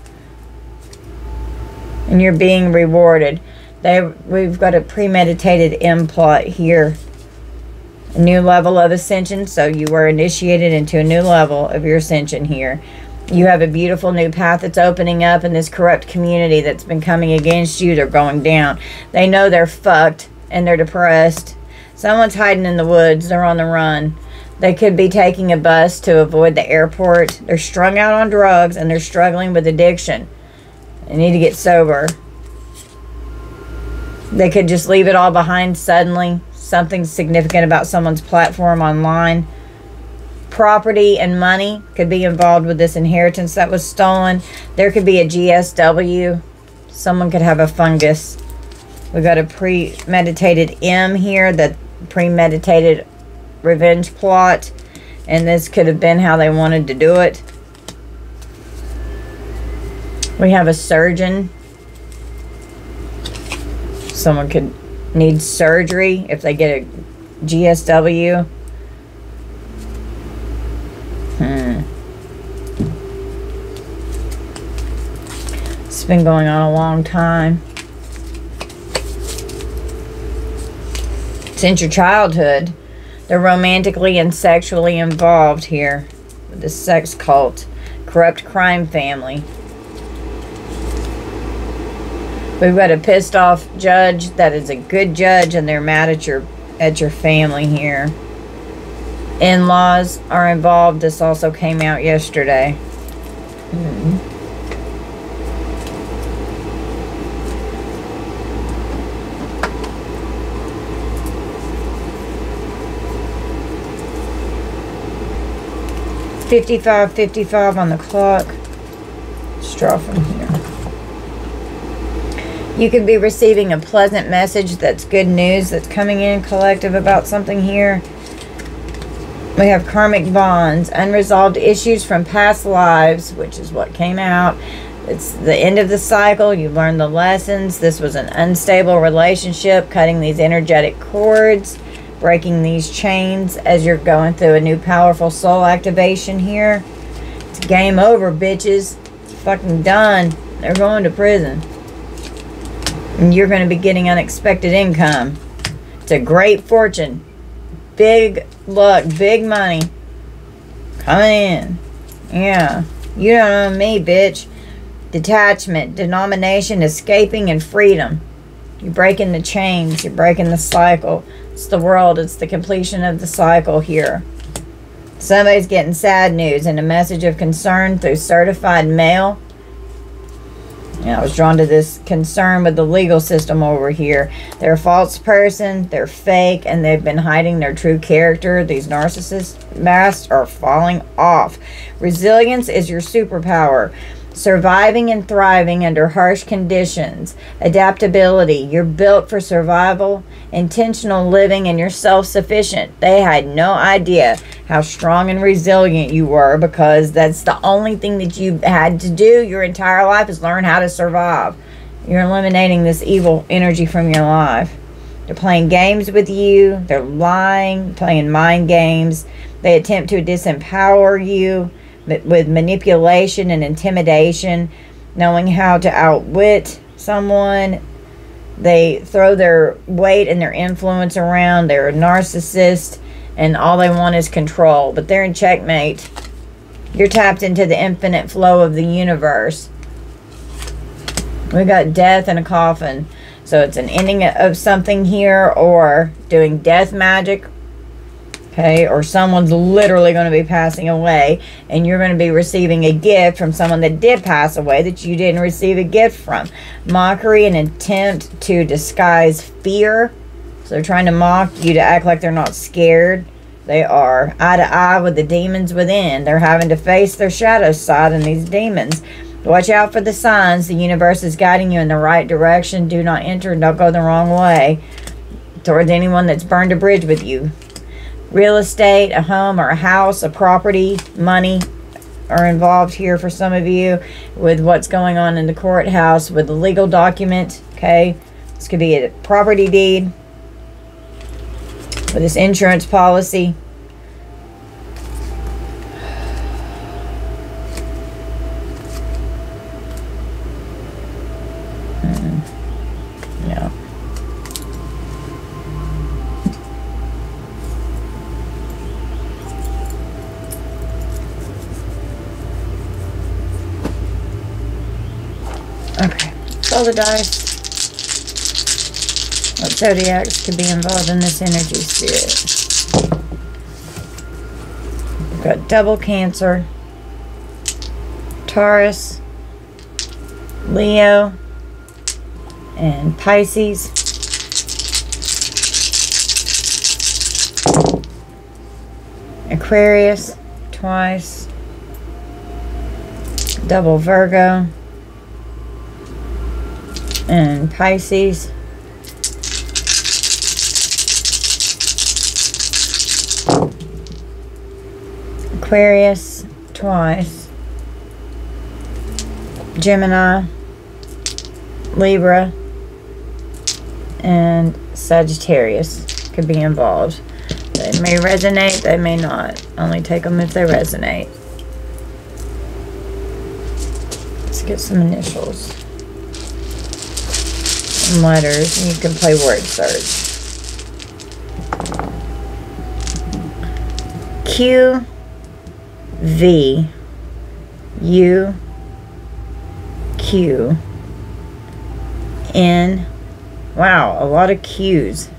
And you're being rewarded. We've got a premeditated plot here. A new level of ascension. So you were initiated into a new level of your ascension here. You have a beautiful new path that's opening up, and this corrupt community that's been coming against you, they're going down. They know they're fucked and they're depressed. Someone's hiding in the woods. They're on the run. They could be taking a bus to avoid the airport. They're strung out on drugs and they're struggling with addiction. They need to get sober. They could just leave it all behind suddenly. Something significant about someone's platform online. property and money could be involved with this inheritance that was stolen. There could be a GSW. Someone could have a fungus. We got a premeditated M here, that premeditated revenge plot. And this could have been how they wanted to do it. We have a surgeon. Someone could need surgery if they get a GSW. It's been going on a long time. Since your childhood, they're romantically and sexually involved here with the sex cult, corrupt crime family. We've got a pissed off judge that is a good judge, and they're mad at your family here. In-laws are involved. This also came out yesterday. 55:55 on the clock. Straw from here. You could be receiving a pleasant message that's good news that's coming in collective about something here. We have karmic bonds, unresolved issues from past lives, which is what came out. It's the end of the cycle. You've learned the lessons. This was an unstable relationship, cutting these energetic cords, breaking these chains as you're going through a new powerful soul activation here. It's game over, bitches. It's fucking done. They're going to prison. And you're going to be getting unexpected income. It's a great fortune. Big luck, big money coming in. Yeah. You don't know me, bitch. Detachment, denomination, escaping, and freedom. You're breaking the chains. You're breaking the cycle. It's the world. It's the completion of the cycle here. Somebody's getting sad news and a message of concern through certified mail. Yeah, I was drawn to this concern with the legal system over here. They're a false person. They're fake. And they've been hiding their true character. These narcissist masks are falling off. Resilience is your superpower. Surviving and thriving under harsh conditions. Adaptability. You're built for survival. Intentional living, and you're self-sufficient. They had no idea how strong and resilient you were, because that's the only thing that you've had to do your entire life is learn how to survive. You're eliminating this evil energy from your life. They're playing games with you. They're lying, playing mind games. They attempt to disempower you with manipulation and intimidation, knowing how to outwit someone. They throw their weight and their influence around. They're a narcissist, and all they want is control. But they're in checkmate. You're tapped into the infinite flow of the universe. We got death in a coffin. So it's an ending of something here, or doing death magic. Okay, or someone's literally going to be passing away, and you're going to be receiving a gift from someone that did pass away that you didn't receive a gift from. Mockery, an attempt to disguise fear. So they're trying to mock you to act like they're not scared. They are. Eye to eye with the demons within. They're having to face their shadow side and these demons. Watch out for the signs. The universe is guiding you in the right direction. Do not enter. Don't go the wrong way towards anyone that's burned a bridge with you. Real estate, a home or a house, a property, money are involved here for some of you, with what's going on in the courthouse with the legal document. Okay, this could be a property deed with this insurance policy. Yeah. Okay, roll the dice. What zodiacs could be involved in this energy sphere? We've got double Cancer, Taurus, Leo, and Pisces. Aquarius, twice. Double Virgo. And Pisces. Aquarius twice. Gemini. Libra. And Sagittarius could be involved. They may resonate, they may not. Only take them if they resonate. Let's get some initials. Some letters, and you can play word search. Q, V, U, Q, N. Wow, a lot of Q's.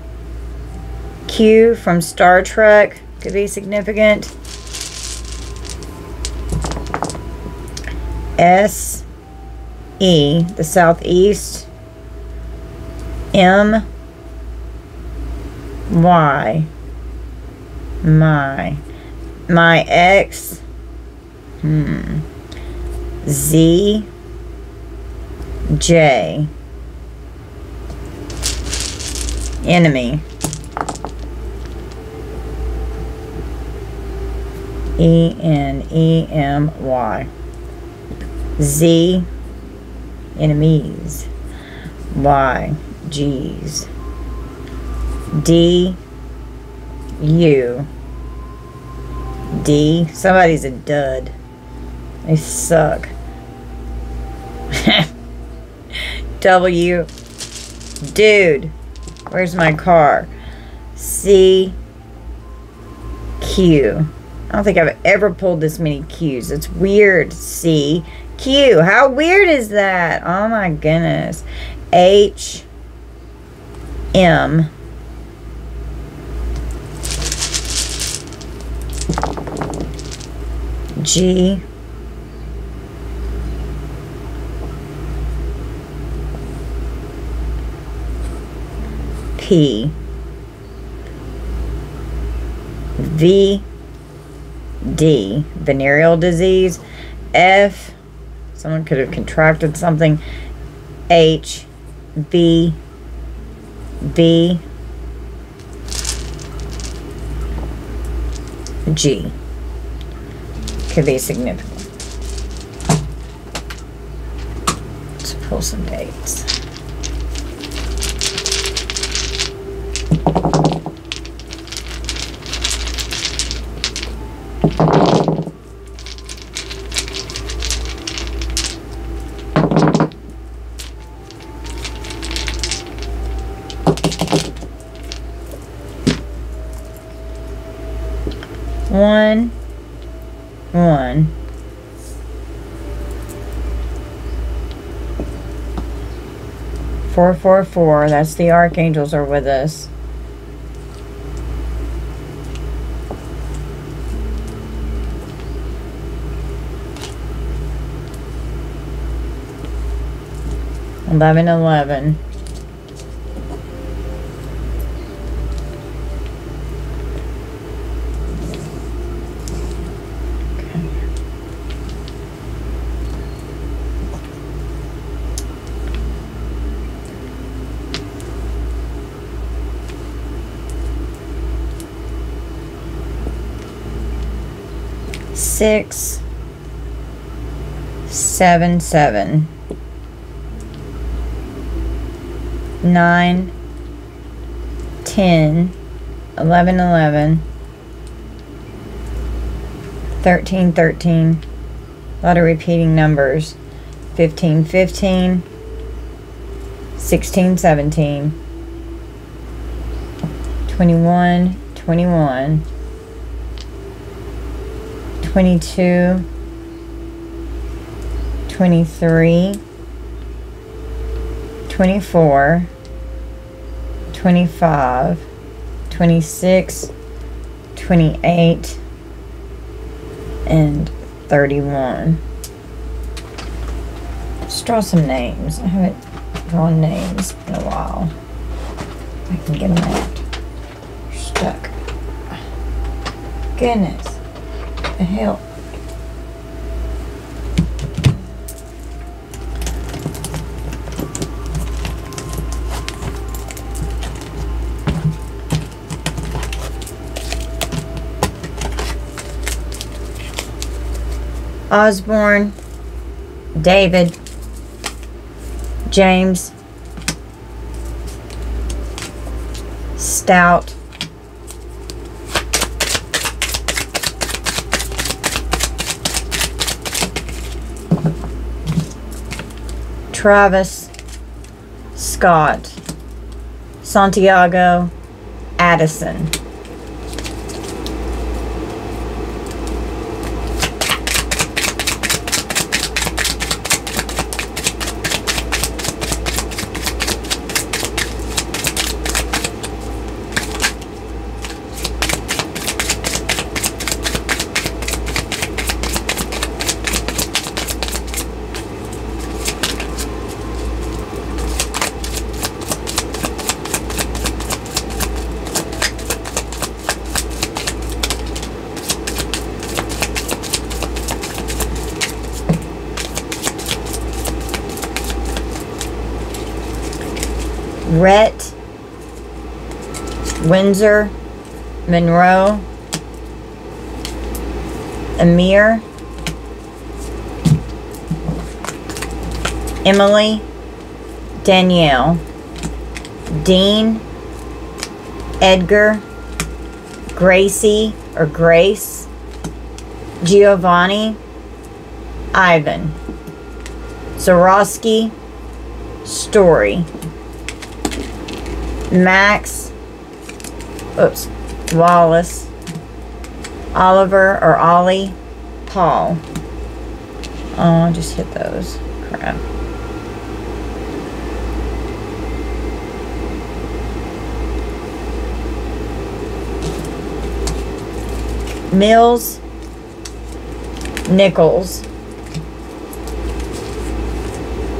Q from Star Trek could be significant. S, E, the southeast. M, Y, my ex. Z, J, enemy. E-N-E-M-Y. Z, enemies. Y, G's. D, U. D, somebody's a dud. They suck. W, dude, where's my car? C, Q. I don't think I've ever pulled this many Q's. It's weird. C, Q. How weird is that? Oh my goodness. H, M, G, P, V, D, venereal disease. F, someone could have contracted something. H, B, B, G. Could be significant. Let's pull some dates. One, 444. That's the archangels are with us. Eleven. Six, 7, 7. 9, 10, 11, 13, 13. A lot of repeating numbers. 15, 15. 16, 17. 21, 21. 22, 23, 24, 25, 26, 28, and 31. Let's draw some names. I haven't drawn names in a while. I can get them out. They're stuck. Goodness. The hell? Osborne, David, James, Stout, Travis, Scott, Santiago, Addison. Rhett, Windsor, Monroe, Amir, Emily, Danielle, Dean, Edgar, Gracie or Grace, Giovanni, Ivan, Zorowski, Story, Max, Wallace, Oliver or Ollie, Paul. Oh, I just hit those. Crap. Mills, Nichols,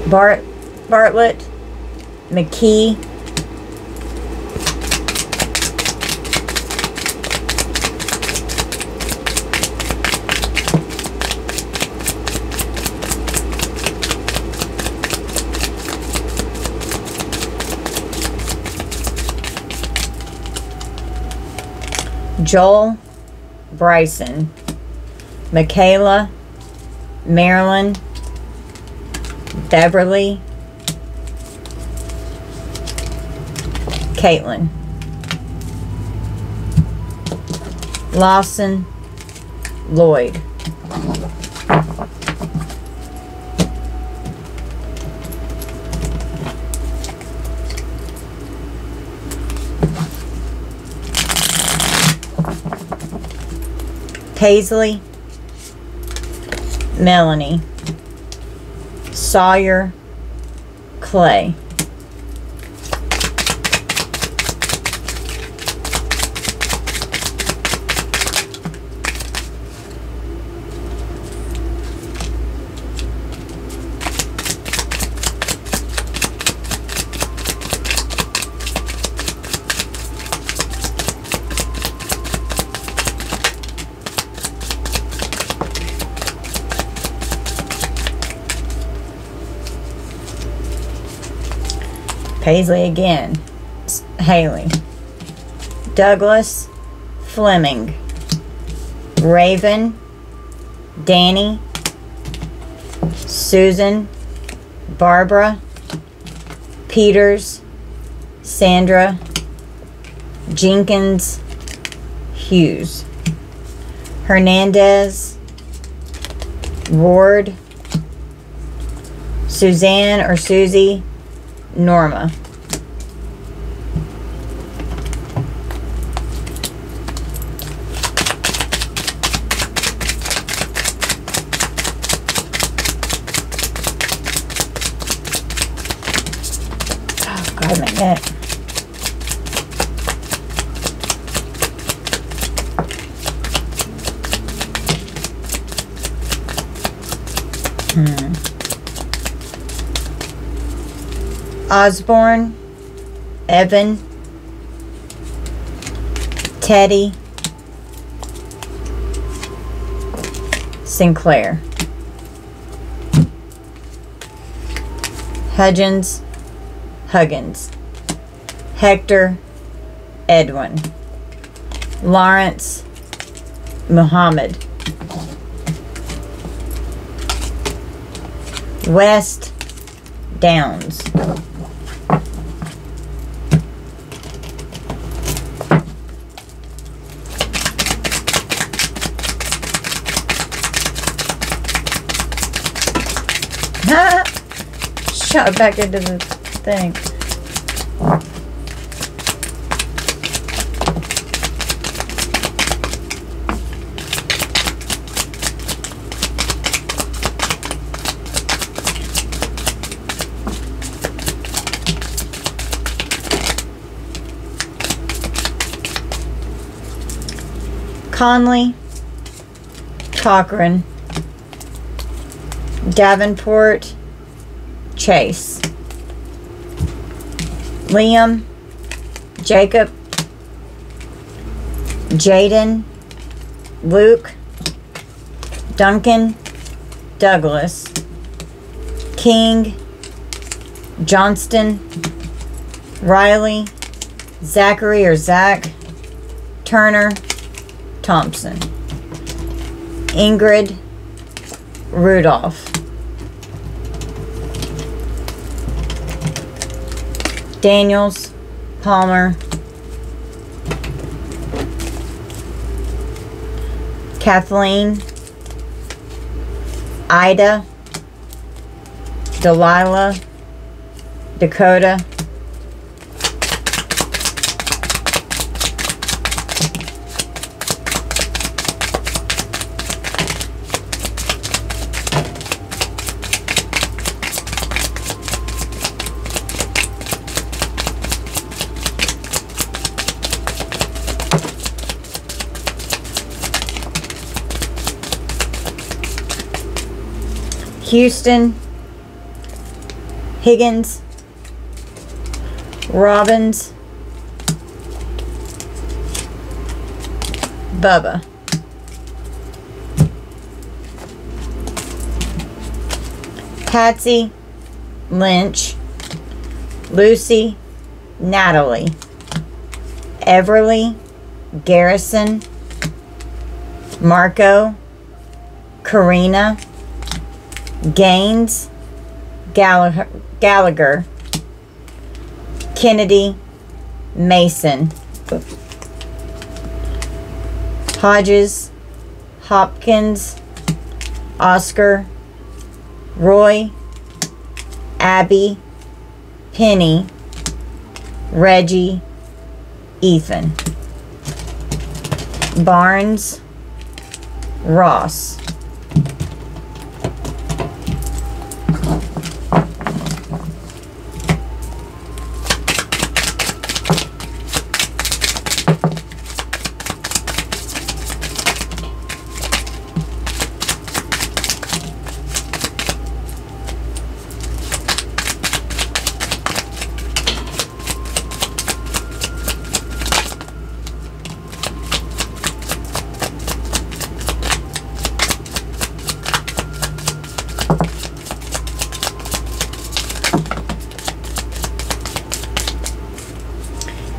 Bartlett, McKee, Joel, Bryson, Michaela, Marilyn, Beverly, Caitlin, Lawson, Lloyd. Paisley, Melanie, Sawyer, Clay. Paisley again, Haley, Douglas, Fleming, Raven, Danny, Susan, Barbara, Peters, Sandra, Jenkins, Hughes, Hernandez, Ward, Suzanne or Susie, Norma. Oh, God, my neck. Osborne, Evan, Teddy, Sinclair. Huggins, Hector, Edwin. Lawrence, Muhammad. West, Downs. Shot back into the thing. Conley, Cochran, Davenport, Chase. Liam, Jacob, Jaden, Luke, Duncan, Douglas, King, Johnston, Riley, Zachary or Zach, Turner, Thompson. Ingrid, Rudolph. Daniels, Palmer. Kathleen, Ida, Delilah, Dakota, Houston, Higgins, Robbins, Bubba. Patsy, Lynch, Lucy, Natalie, Everly, Garrison, Marco, Karina, Gaines, Gallagher, Kennedy, Mason, Hodges, Hopkins, Oscar, Roy, Abby, Penny, Reggie, Ethan. Barnes, Ross.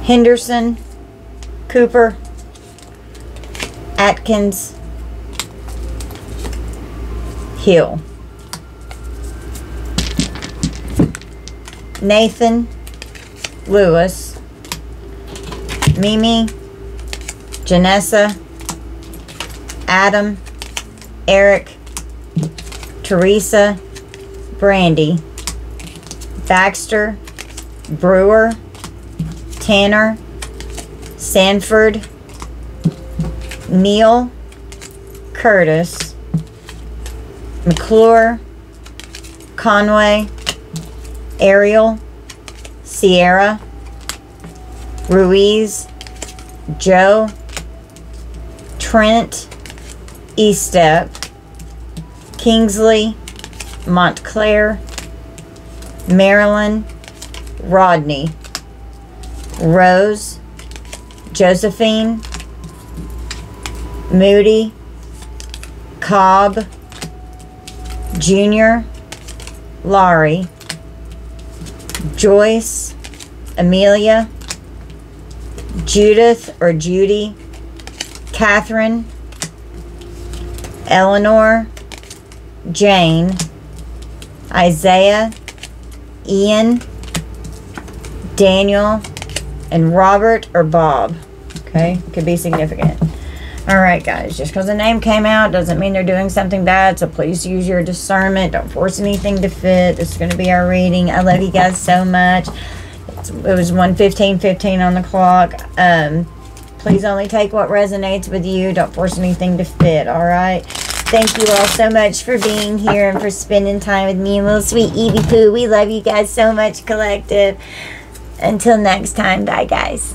Henderson, Cooper, Atkins, Hill. Nathan, Lewis, Mimi, Janessa, Adam, Eric, Teresa, Brandy, Baxter, Brewer, Tanner, Sanford, Neil, Curtis, McClure, Conway, Ariel, Sierra, Ruiz, Joe, Trent, Estep, Kingsley, Montclair, Marilyn, Rodney, Rose, Josephine, Moody, Cobb, Junior, Laurie, Joyce, Amelia, Judith or Judy, Catherine, Eleanor, Jane, Isaiah, Ian, Daniel, and Robert or Bob. Okay, could be significant. All right, guys, just because a name came out doesn't mean they're doing something bad, so please use your discernment. Don't force anything to fit. This is going to be our reading. I love you guys so much. It was 1:15:15 on the clock. Please only take what resonates with you. Don't force anything to fit, all right? Thank you all so much for being here and for spending time with me and little sweet Evie Pooh. We love you guys so much, collective. Until next time, bye, guys.